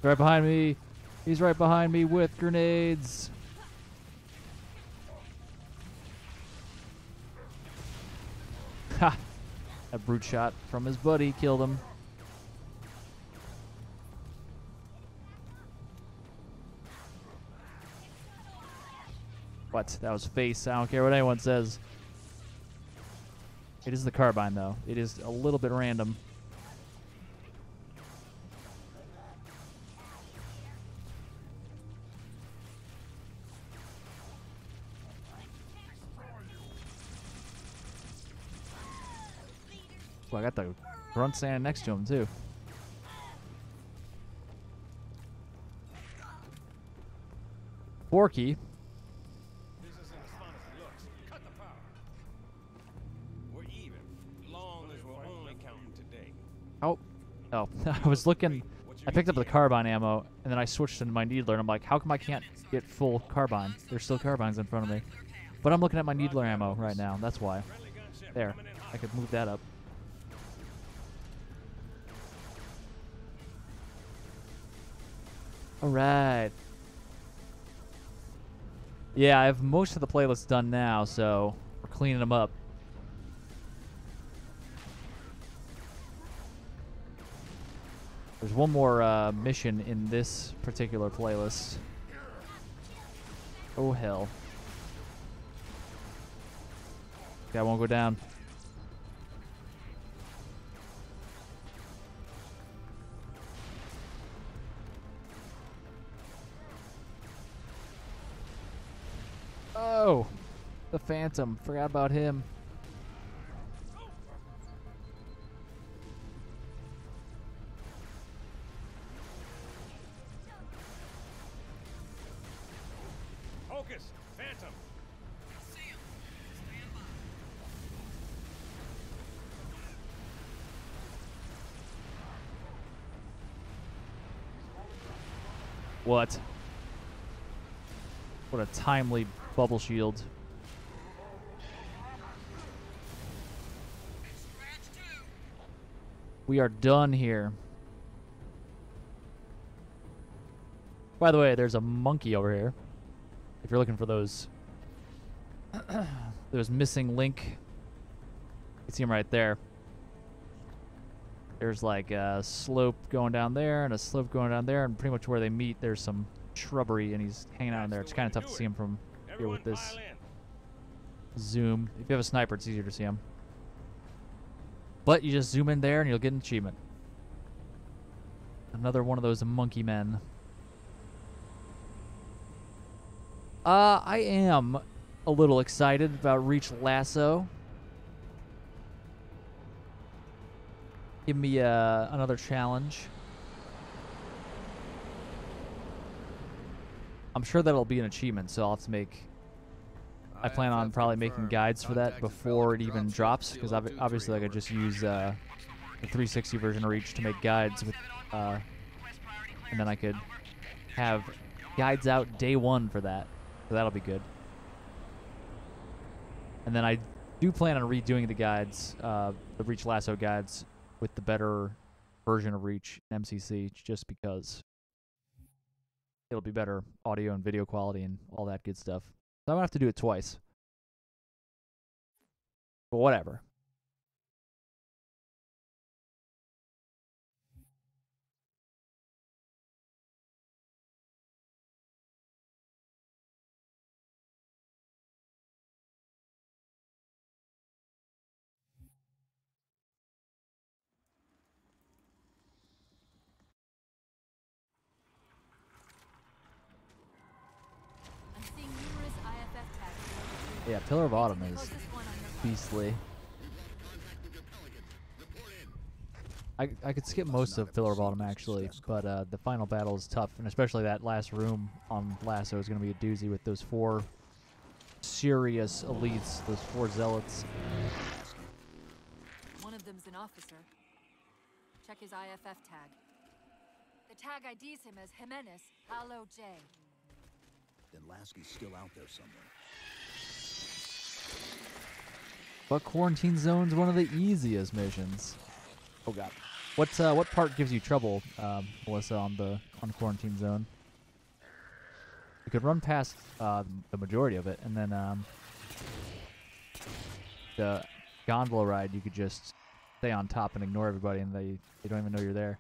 Right behind me. He's right behind me with grenades. Ha! A brute shot from his buddy killed him. What? That was face. I don't care what anyone says. It is the carbine, though. It is a little bit random. Well, I got the grunt standing next to him, too. Forky. This isn't as fun as it looks. Cut the power. We're even, long as we're only counting today. Oh. Oh. I was looking. I picked up the carbine ammo, and then I switched into my needler, and I'm like, how come I can't get full carbine? There's still carbines in front of me. But I'm looking at my needler ammo right now. That's why. There. I could move that up. Alright. Yeah, I have most of the playlists done now, so we're cleaning them up. There's one more mission in this particular playlist. Oh, hell. Okay, I won't go down. Oh, the Phantom. Forgot about him. Focus, Phantom. What? What a timely bubble shield. We are done here. By the way, there's a monkey over here. If you're looking for those those missing link, you can see him right there. There's like a slope going down there and a slope going down there, and pretty much where they meet, there's some shrubbery, and he's hanging out in there. It's kind of tough to see him from here with this zoom. If you have a sniper, it's easier to see him. But you just zoom in there, and you'll get an achievement. Another one of those monkey men. I am a little excited about Reach Lasso. Give me another challenge. I'm sure that'll be an achievement, so I'll have to make... I plan on probably making guides for that before it even drops, because obviously I could just use the 360 version of Reach to make guides with, and then I could have guides out day one for that, so that'll be good. And then I do plan on redoing the guides, the Reach Lasso guides, with the better version of Reach in MCC, just because it'll be better audio and video quality and all that good stuff. So I'm going to have to do it twice. But whatever. I'm seeing numerous IFF tags. Yeah, Pillar of Autumn is Closest one on your beastly. I could skip most of Pillar of Autumn, actually, but the final battle is tough, and especially that last room on Lasso is going to be a doozy with those 4 serious elites, those 4 zealots. One of them's an officer. Check his IFF tag. The tag IDs him as Jimenez Halo J. Then Lasky's still out there somewhere. But Quarantine Zone's one of the easiest missions. Oh god. What part gives you trouble, Melissa, on Quarantine Zone? You could run past the majority of it, and then the gondola ride, you could just stay on top and ignore everybody, and they don't even know you're there.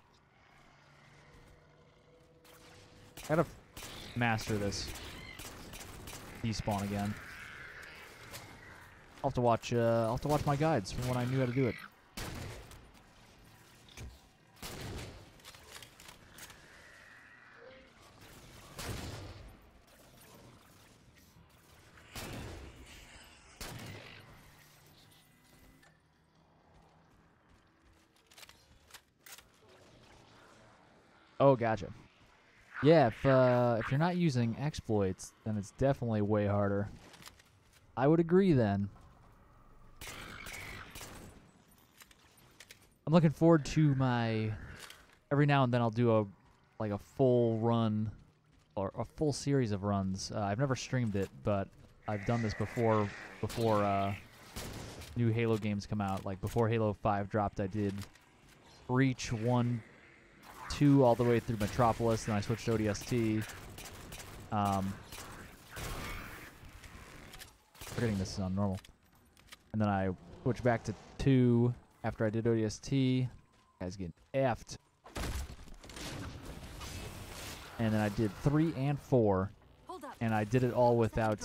I gotta master this despawn again. I'll have to watch my guides from when I knew how to do it. Oh, gotcha. Yeah, if you're not using exploits, then it's definitely way harder. I would agree then. I'm looking forward to my... Every now and then I'll do a full run, or a full series of runs. I've never streamed it, but I've done this before new Halo games come out. Like before Halo 5 dropped, I did Reach 1, 2 all the way through Metropolis, and I switched to ODST. Forgetting this is on normal. And then I switched back to 2 after I did ODST. Guys getting effed. And then I did 3 and 4. And I did it all without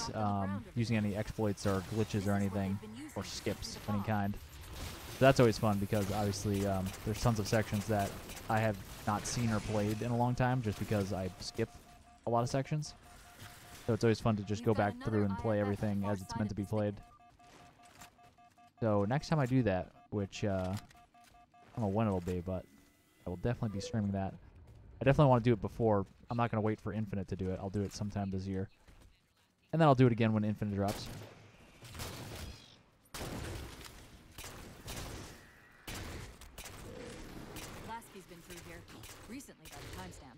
using any exploits or glitches or anything, or skips of any kind. So that's always fun because obviously there's tons of sections that I have not seen or played in a long time just because I skip a lot of sections. So it's always fun to just go back through and play everything as it's meant to be played. So next time I do that, which I don't know when it'll be, but I will definitely be streaming that. I definitely want to do it before. I'm not going to wait for Infinite to do it. I'll do it sometime this year. And then I'll do it again when Infinite drops. Lasky's been through here recently by the timestamp.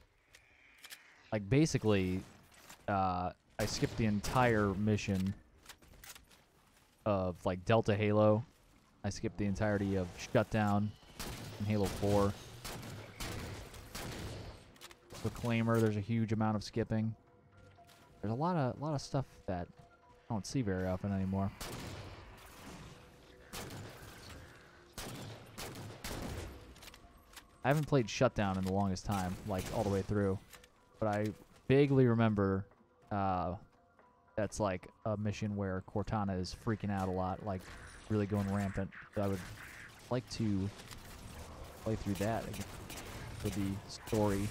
Like, basically, I skipped the entire mission of, like, Delta Halo. I skipped the entirety of Shutdown. in Halo 4. Reclaimer, there's a huge amount of skipping. There's a lot of stuff that I don't see very often anymore. I haven't played Shutdown in the longest time, like all the way through, but I vaguely remember that's like a mission where Cortana is freaking out a lot, like really going rampant. So I would like to play through that again for the story.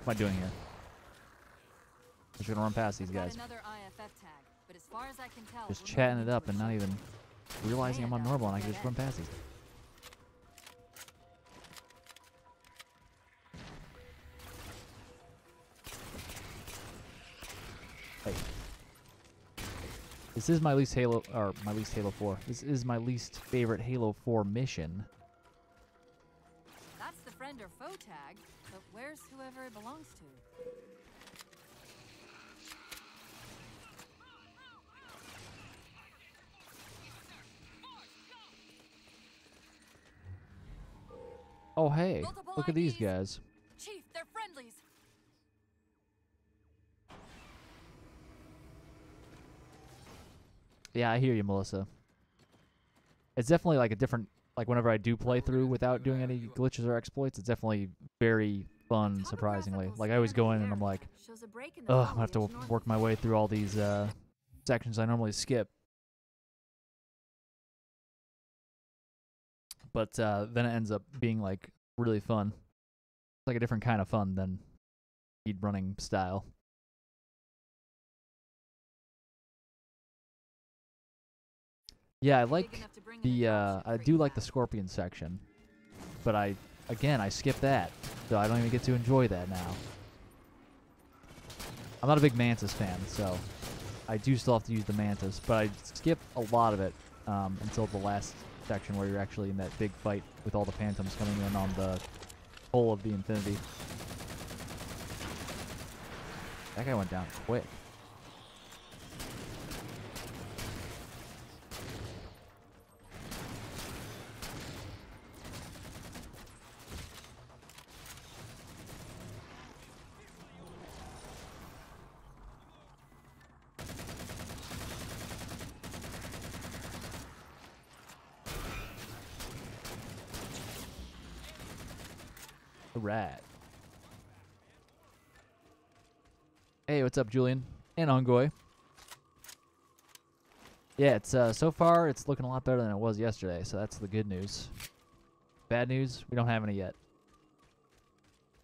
What am I doing here? I'm just gonna run past these guys. Another IFF tag, but as far as I can tell, Just chatting it up and not even realizing I'm on normal and I can just run past these. Hey. This is my least Halo 4. This is my least favorite Halo 4 mission. That's the friend or foe tag, but where's whoever it belongs to? Oh hey, Multiple look at these IDs. guys. Chief, they're friendlies. Yeah, I hear you, Melissa. It's definitely like a different, like whenever I do play through without doing any glitches or exploits, it's definitely very fun, surprisingly. Like I always go in and I'm like, Shows a break in the ugh, I'm gonna have to foliage north work of my way through all these sections I normally skip. But then it ends up being like really fun. It's like a different kind of fun than speed running style. Yeah, I like enough to bring in the a dropship I for do you like the guys. Scorpion section, but I skip that, so I don't even get to enjoy that now. I'm not a big Mantis fan, so I do still have to use the Mantis, but I skip a lot of it until the last section where you're actually in that big fight with all the Phantoms coming in on the whole of the Infinity. That guy went down quick. Right. Hey, what's up, Julian? And Ongoy. Yeah, it's so far it's looking a lot better than it was yesterday, so that's the good news. Bad news, we don't have any yet.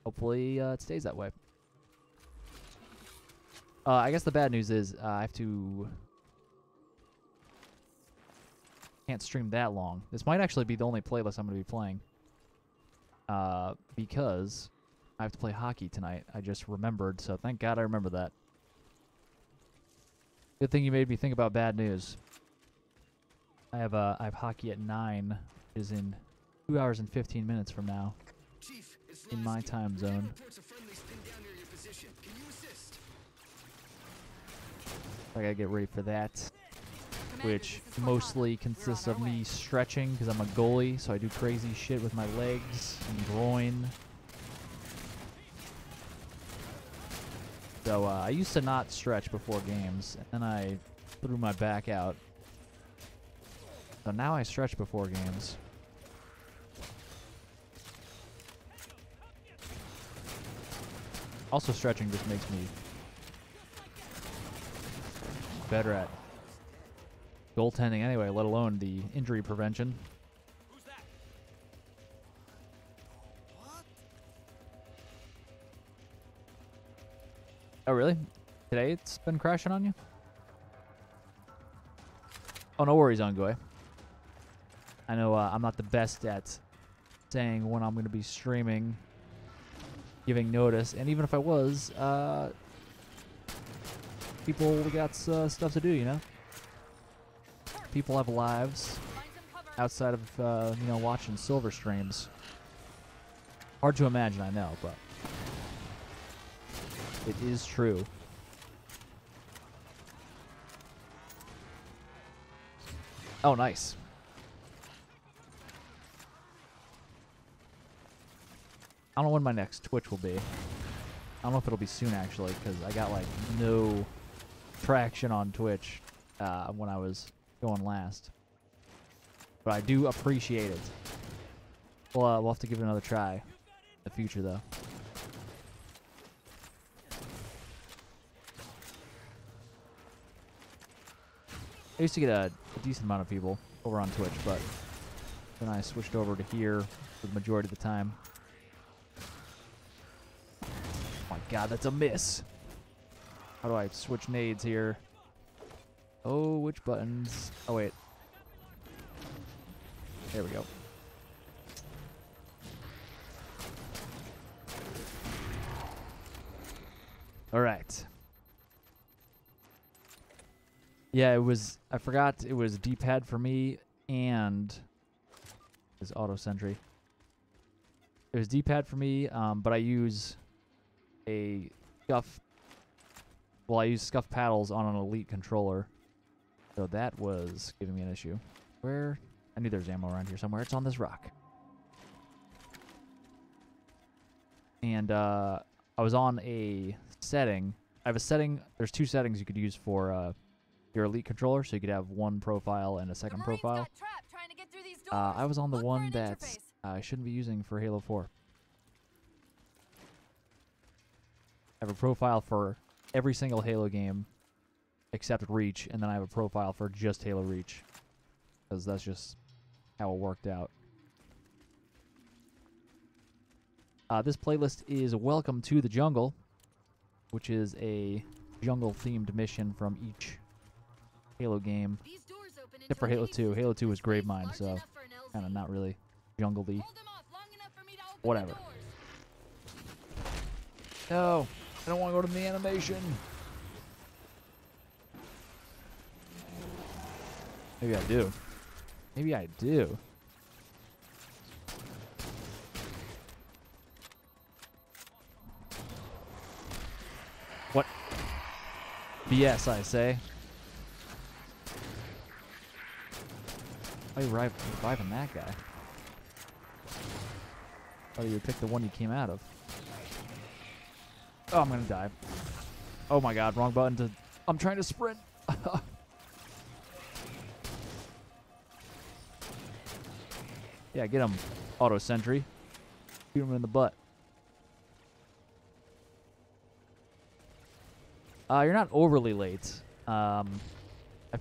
Hopefully it stays that way. I guess the bad news is I have to... Can't stream that long. This might actually be the only playlist I'm going to be playing. Because I have to play hockey tonight. I just remembered, so thank God I remember that. Good thing you made me think about bad news. I have hockey at 9, which is in 2 hours and 15 minutes from now. Chief, it's In my time We're getting zone. reports of friendlies pinned down near your position. Can you assist? I gotta get ready for that, Commander, which this is mostly Cortana. consists We're of on our me way. stretching because I'm a goalie, so I do crazy shit with my legs and groin. So I used to not stretch before games, and then I threw my back out. So now I stretch before games. Also, stretching just makes me better at goaltending anyway, let alone the injury prevention. Who's that? Oh, really? Today it's been crashing on you? Oh, no worries, Ongoy. I know I'm not the best at saying when I'm going to be streaming, giving notice, and even if I was, people got stuff to do, you know? People have lives Find some cover. outside of, you know, watching silver streams. Hard to imagine, I know, but it is true. Oh, nice. I don't know when my next Twitch will be. I don't know if it'll be soon, actually, because I got, like, no traction on Twitch when I was going last. But I do appreciate it. We'll have to give it another try in the future, though. I used to get a decent amount of people over on Twitch, but then I switched over to here for the majority of the time. Oh my god, that's a miss. How do I switch nades here? Oh, which buttons? Oh, wait. There we go. All right. Yeah, it was, I forgot it was D-pad for me and is auto sentry. It was D-pad for me, but I use a scuff, well, I use scuff paddles on an elite controller. So that was giving me an issue. Where? I knew there was ammo around here somewhere. It's on this rock. And I was on a setting. I have a setting. There's two settings you could use for your elite controller. So you could have one profile and a second profile. I was on the one that I shouldn't be using for Halo 4. I have a profile for every single Halo game except Reach, and then I have a profile for just Halo Reach. Because that's just how it worked out. This playlist is Welcome to the Jungle, which is a jungle-themed mission from each Halo game. Except for Halo 2. Halo 2 was Gravemind, so kind of not really jungle-y. Whatever. No, I don't want to go to the animation. Maybe I do. Maybe I do. What? BS, I say. Why are you reviving that guy? Oh, you would pick the one you came out of. Oh, I'm gonna die. Oh my god, wrong button to... I'm trying to sprint. Yeah, get him, auto sentry. Shoot him in the butt. You're not overly late. I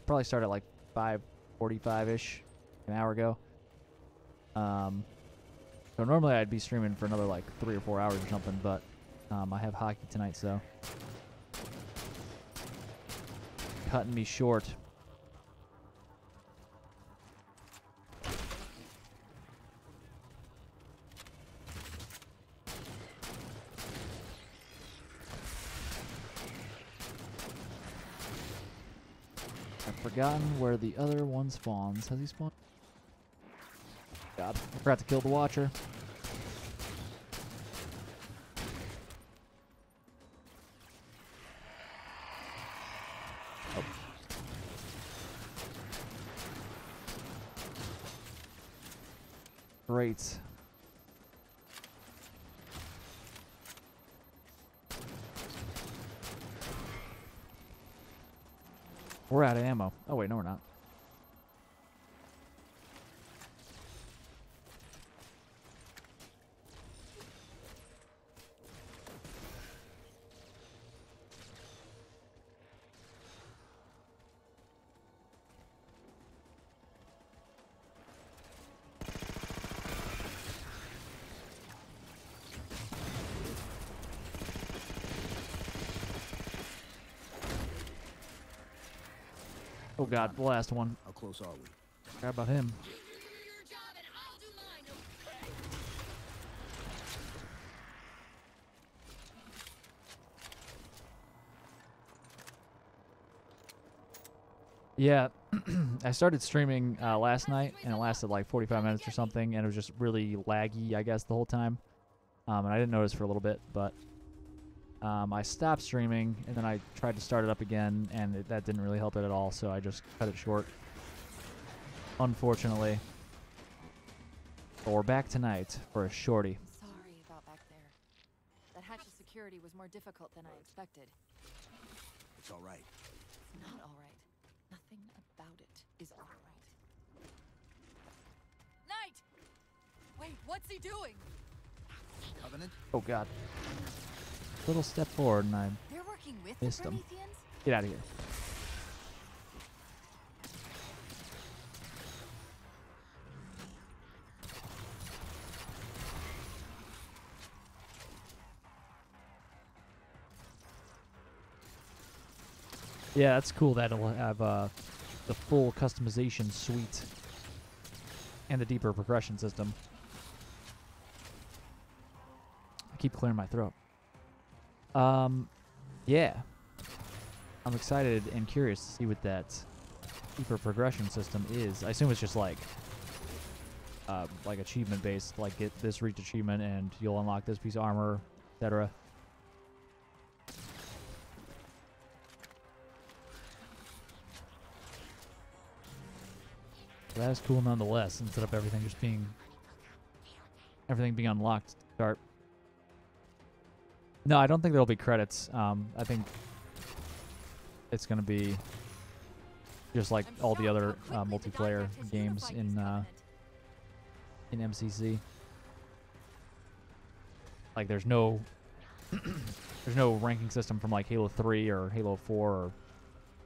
probably started at like 5:45-ish, an hour ago. So normally I'd be streaming for another like 3 or 4 hours or something, but I have hockey tonight, so cutting me short. I've forgotten where the other one spawns. Has he spawned? God, I forgot to kill the Watcher. Oh. Great. We're out of ammo. Oh, wait, no, we're not. Oh god, the last one. How close are we? Forgot about him. Yeah, I started streaming last night, and it lasted like 45 minutes or something, and it was just really laggy, I guess, the whole time. And I didn't notice for a little bit, but I stopped streaming, and then I tried to start it up again, and that didn't really help it at all, so I just cut it short. unfortunately. But we're back tonight for a shorty. Sorry about back there. That hatch of security was more difficult than I expected. It's all right. It's not all right. Nothing about it is all right. Knight! Wait, what's he doing? Covenant? Oh god. Little step forward and I They're working with missed the him. Prometheans? Get out of here. Yeah, that's cool that it'll have the full customization suite and the deeper progression system. I keep clearing my throat. Yeah. I'm excited and curious to see what that deeper progression system is. I assume it's just like achievement based, like get this reach achievement and you'll unlock this piece of armor, etc. That is cool nonetheless, instead of everything being unlocked to start. No, I don't think there'll be credits. I think it's gonna be just like all the other multiplayer games in MCC. Like there's no there's no ranking system from like Halo 3 or Halo 4 or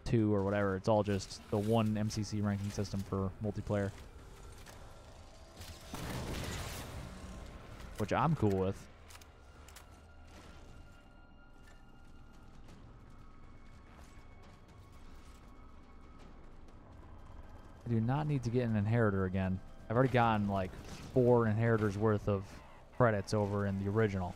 2 or whatever. It's all just the one MCC ranking system for multiplayer, which I'm cool with. I do not need to get an inheritor again. I've already gotten like 4 inheritors worth of credits over in the original.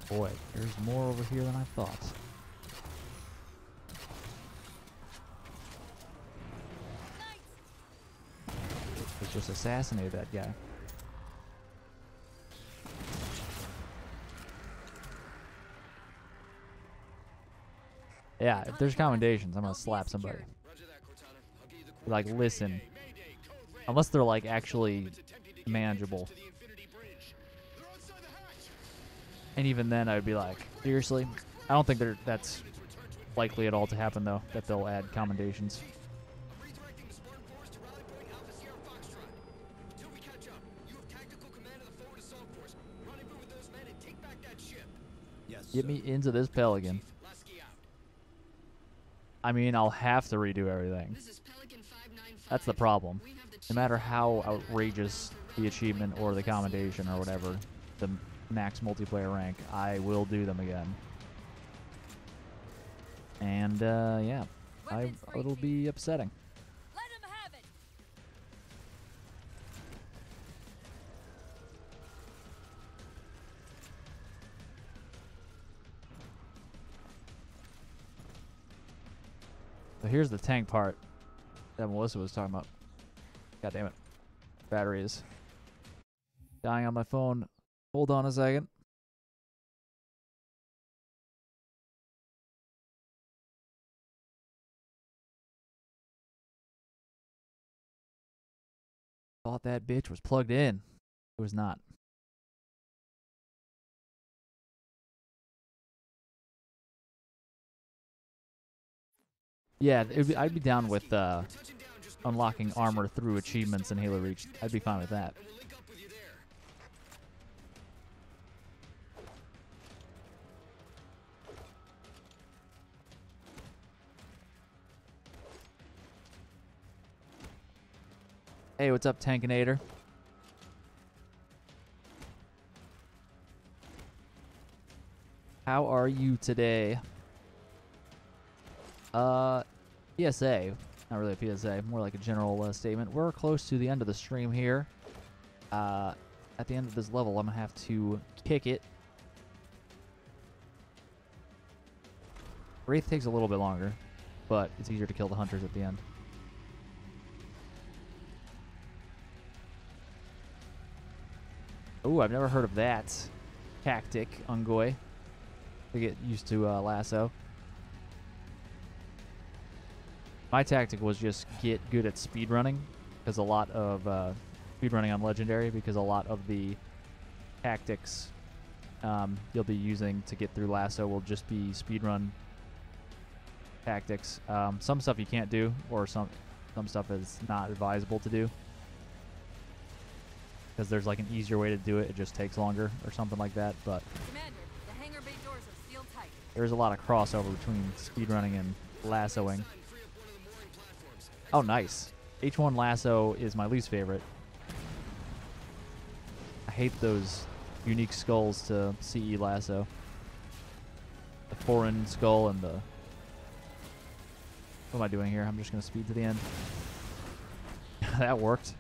Boy, there's more over here than I thought. Let's just assassinate that guy. Yeah, if there's commendations, I'm gonna slap somebody. Like, listen. Unless they're like actually manageable. And even then, I'd be like, seriously? I don't think that's likely at all to happen, though, that they'll add commendations. Yes. Get me into this Pelican. I mean, I'll have to redo everything. That's the problem. No matter how outrageous the achievement or the commendation or whatever, the max multiplayer rank, I will do them again. And yeah, it'll be upsetting. Let him have it. So here's the tank part that Melissa was talking about. God damn it. Battery is dying on my phone. Hold on a second. Thought that bitch was plugged in. It was not. Yeah, I'd be down with unlocking armor through achievements in Halo Reach. I'd be fine with that. Hey, what's up, Tankinator? How are you today? PSA. Not really a PSA, more like a general statement. We're close to the end of the stream here. At the end of this level, I'm going to have to kick it. Wraith takes a little bit longer, but it's easier to kill the hunters at the end. Oh, I've never heard of that. tactic, Ungoy, to get used to lasso. My tactic was just get good at speedrunning, because a lot of speedrunning on Legendary, because a lot of the tactics you'll be using to get through lasso will just be speedrun tactics. Some stuff you can't do, or some stuff is not advisable to do, because there's like an easier way to do it. It just takes longer or something like that. But Commander, the hangar bay doors are sealed tight. there's a lot of crossover between speedrunning and lassoing. Oh, nice. H1 lasso is my least favorite. I hate those unique skulls to CE lasso. The foreign skull and the... What am I doing here? I'm just going to speed to the end. That worked.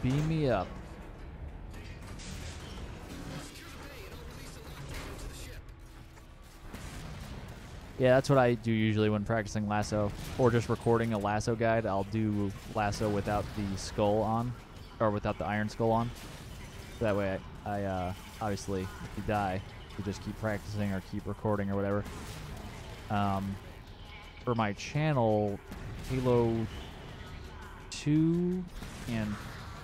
Beam me up. Yeah, that's what I do usually when practicing lasso, or just recording a lasso guide. I'll do lasso without the skull on, or without the iron skull on. That way I obviously, if you die, you just keep practicing or keep recording or whatever. For my channel, Halo 2 and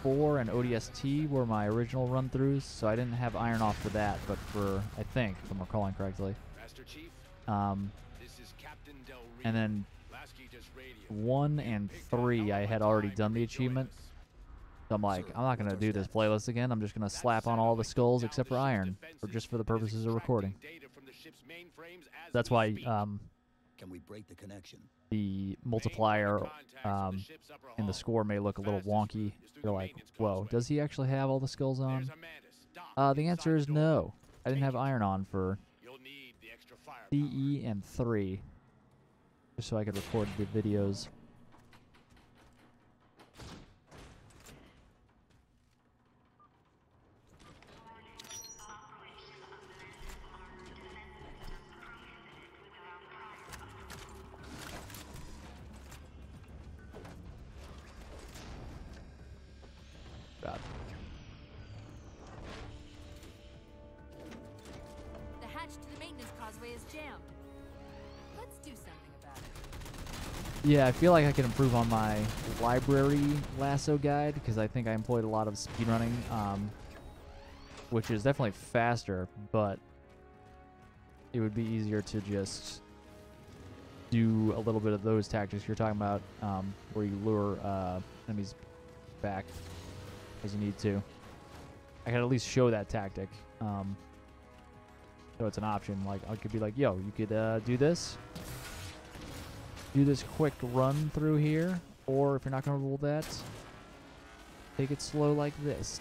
4 and ODST were my original run-throughs, so I didn't have iron off for that, but for, I think, if I'm recalling correctly. Master Chief, this is Captain Del Rio. And then Lasky just radioed. 1 and 3, I had already done the achievement. So I'm like, I'm not going to do this playlist again. I'm just going to slap on all the skulls except for iron, or just for the purposes of recording. That's why Can we break the connection? the multiplier and the score may look a little wonky. You're like, whoa, does he actually have all the skulls on? The answer is no. I didn't have iron on for CE and 3, just so I could record the videos. God. The hatch to the maintenance causeway is jammed. Let's do something about it. Yeah, I feel like I could improve on my library lasso guide, because I think I employed a lot of speedrunning, which is definitely faster, but it would be easier to just do a little bit of those tactics you're talking about, where you lure enemies back as you need to. I could at least show that tactic, so it's an option. Like, I could be like, yo, you could do this quick run through here, or if you're not going to rule that, take it slow like this.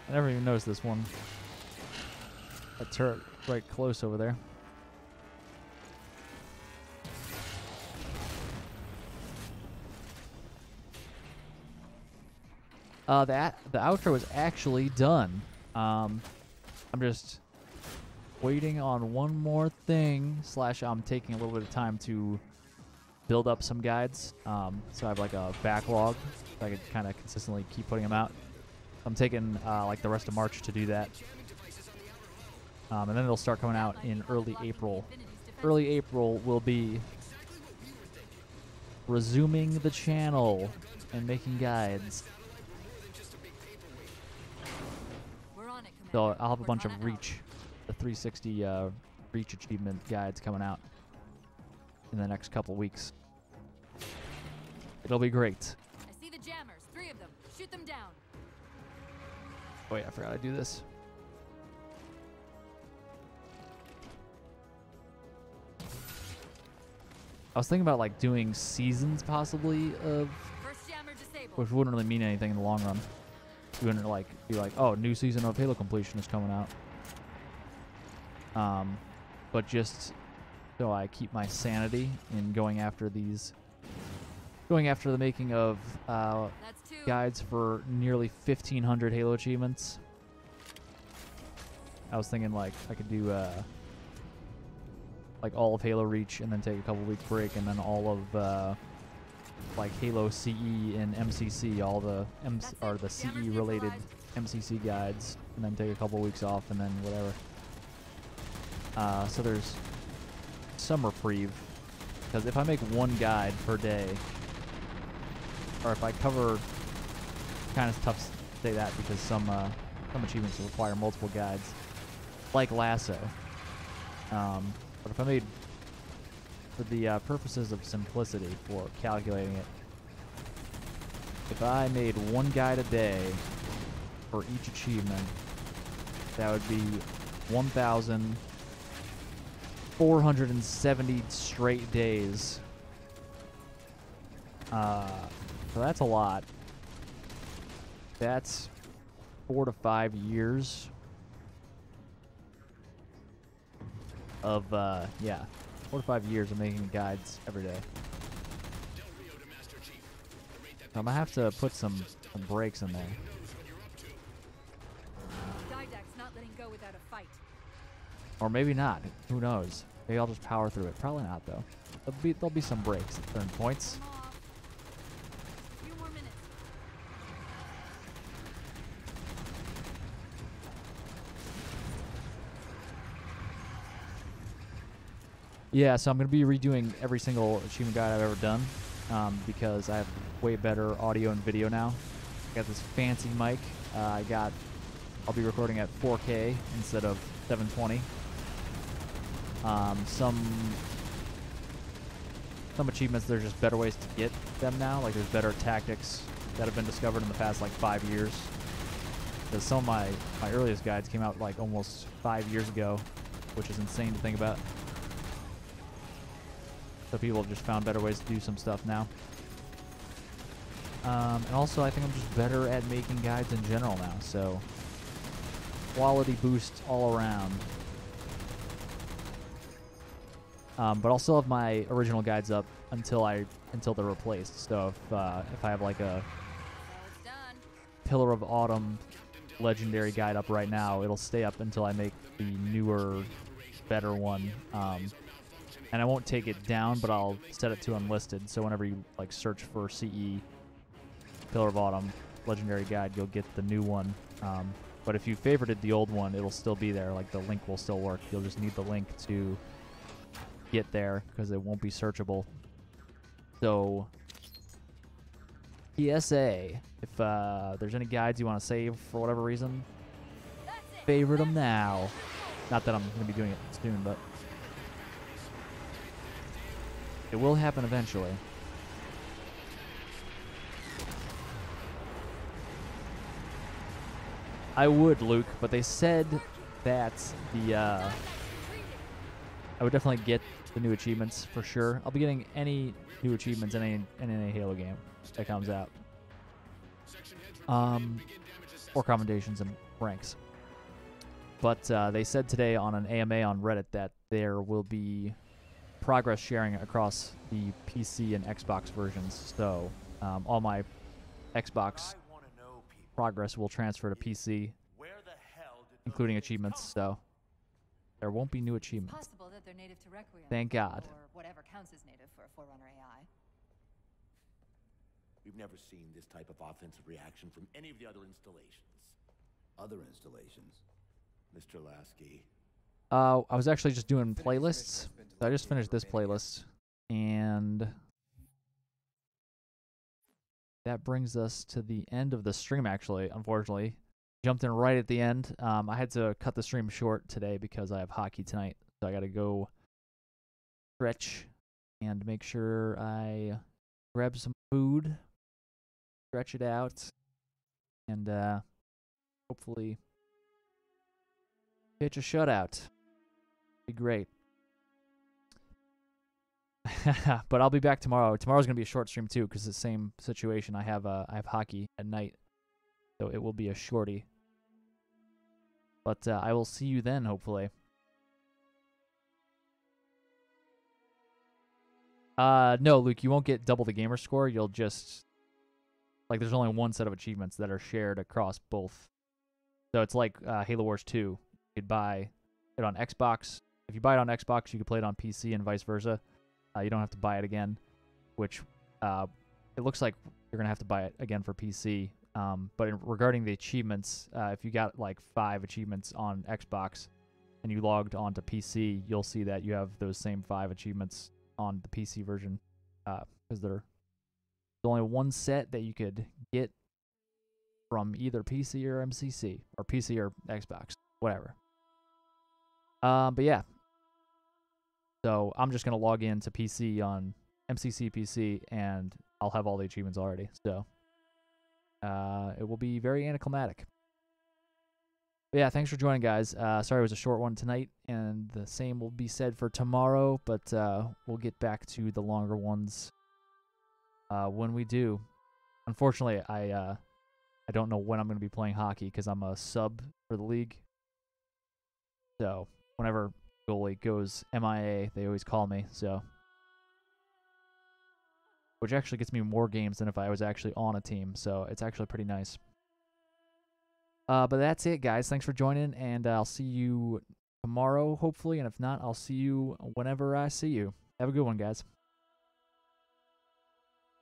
I never even noticed this one. That turret right close over there. The outro is actually done. I'm just waiting on one more thing. / I'm taking a little bit of time to build up some guides. So I have like a backlog, so I could kind of consistently keep putting them out. I'm taking like the rest of March to do that. And then they'll start coming out in early April. Early April will be resuming the channel and making guides. We're on it, Commander. So I'll have a We're bunch of gonna Reach, the 360 Reach achievement guides coming out in the next couple weeks. It'll be great. I see the jam Oh yeah, I forgot I do this. I was thinking about like doing seasons possibly of, First jammer disabled. which wouldn't really mean anything in the long run. You wouldn't like be like, oh, new season of Halo Completion is coming out. But just so I keep my sanity in going after the making of That's 2. guides for nearly 1,500 Halo achievements. I was thinking like I could do like all of Halo Reach and then take a couple weeks break, and then all of like Halo CE and MCC, all the CE related MCC guides, and then take a couple weeks off, and then whatever. So there's some reprieve, because if I make one guide per day, or if I cover, kind of tough to say that because some achievements require multiple guides, like Lasso. But if I made, for the purposes of simplicity for calculating it, if I made one guide a day for each achievement, that would be 1,470 straight days. So that's a lot. That's 4 to 5 years of, 4 to 5 years of making guides every day. I'm gonna have to put some breaks in there. Didact's not letting go without a fight. Or maybe not. Who knows? Maybe I'll just power through it. Probably not, though. There'll be some breaks at certain points. Come off. A few more minutes. Yeah, so I'm going to be redoing every single achievement guide I've ever done, because I have way better audio and video now. I got this fancy mic. I'll be recording at 4K instead of 720. Some achievements, there's just better ways to get them now. Like, there's better tactics that have been discovered in the past, like, 5 years. Because some of my earliest guides came out, like, almost 5 years ago, which is insane to think about. So people have just found better ways to do some stuff now. And also, I think I'm just better at making guides in general now, so quality boost all around. But I'll still have my original guides up until they're replaced. So if I have like a It's done. Pillar of Autumn legendary guide up right now, it'll stay up until I make the newer, better one. And I won't take it down, but I'll set it to unlisted. So whenever you like search for CE Pillar of Autumn legendary guide, you'll get the new one. But if you favorited the old one, it'll still be there. Like, the link will still work. You'll just need the link to get there because it won't be searchable. So PSA, if there's any guides you want to save for whatever reason, favorite them now. Not that I'm going to be doing it soon, but it will happen eventually. I would, Luke, but they said that I would definitely get the new achievements for sure. I'll be getting any new achievements in any Halo game that comes out. Or commendations and ranks. But they said today on an AMA on Reddit that there will be progress sharing across the PC and Xbox versions. So all my Xbox progress will transfer to PC, including achievements. So there won't be new achievements. Possible that they're native to Requiem. Thank God. Or whatever counts as native for a Forerunner AI. We've never seen this type of offensive reaction from any of the other installations. Other installations? Mr. Lasky. I was actually just doing playlists. So I just finished this playlist, and that brings us to the end of the stream, actually, unfortunately. Jumped in right at the end. I had to cut the stream short today because I have hockey tonight, so I got to go stretch and make sure I grab some food, stretch it out, and hopefully pitch a shutout. Be great. But I'll be back tomorrow. Tomorrow's gonna be a short stream too, because the same situation. I have hockey at night, so it will be a shorty. But I will see you then, hopefully. No, Luke, you won't get double the gamer score. You'll just there's only one set of achievements that are shared across both. So it's like Halo Wars 2. You could buy it on Xbox. If you buy it on Xbox, you can play it on PC and vice versa. You don't have to buy it again, which it looks like you're going to have to buy it again for PC. But regarding the achievements, if you got like 5 achievements on Xbox and you logged onto PC, you'll see that you have those same 5 achievements on the PC version, because there's only one set that you could get from either PC or MCC, or PC or Xbox, whatever. But yeah. So I'm just going to log into PC on MCC PC, and I'll have all the achievements already. So it will be very anticlimactic. But yeah, thanks for joining, guys. Sorry it was a short one tonight, and the same will be said for tomorrow, but we'll get back to the longer ones when we do. Unfortunately, I don't know when I'm going to be playing hockey because I'm a sub for the league. So whenever goalie goes MIA, they always call me, so which actually gets me more games than if I was actually on a team, so it's actually pretty nice. But that's it, guys. Thanks for joining, and I'll see you tomorrow, hopefully, and if not, I'll see you whenever I see you. Have a good one, guys.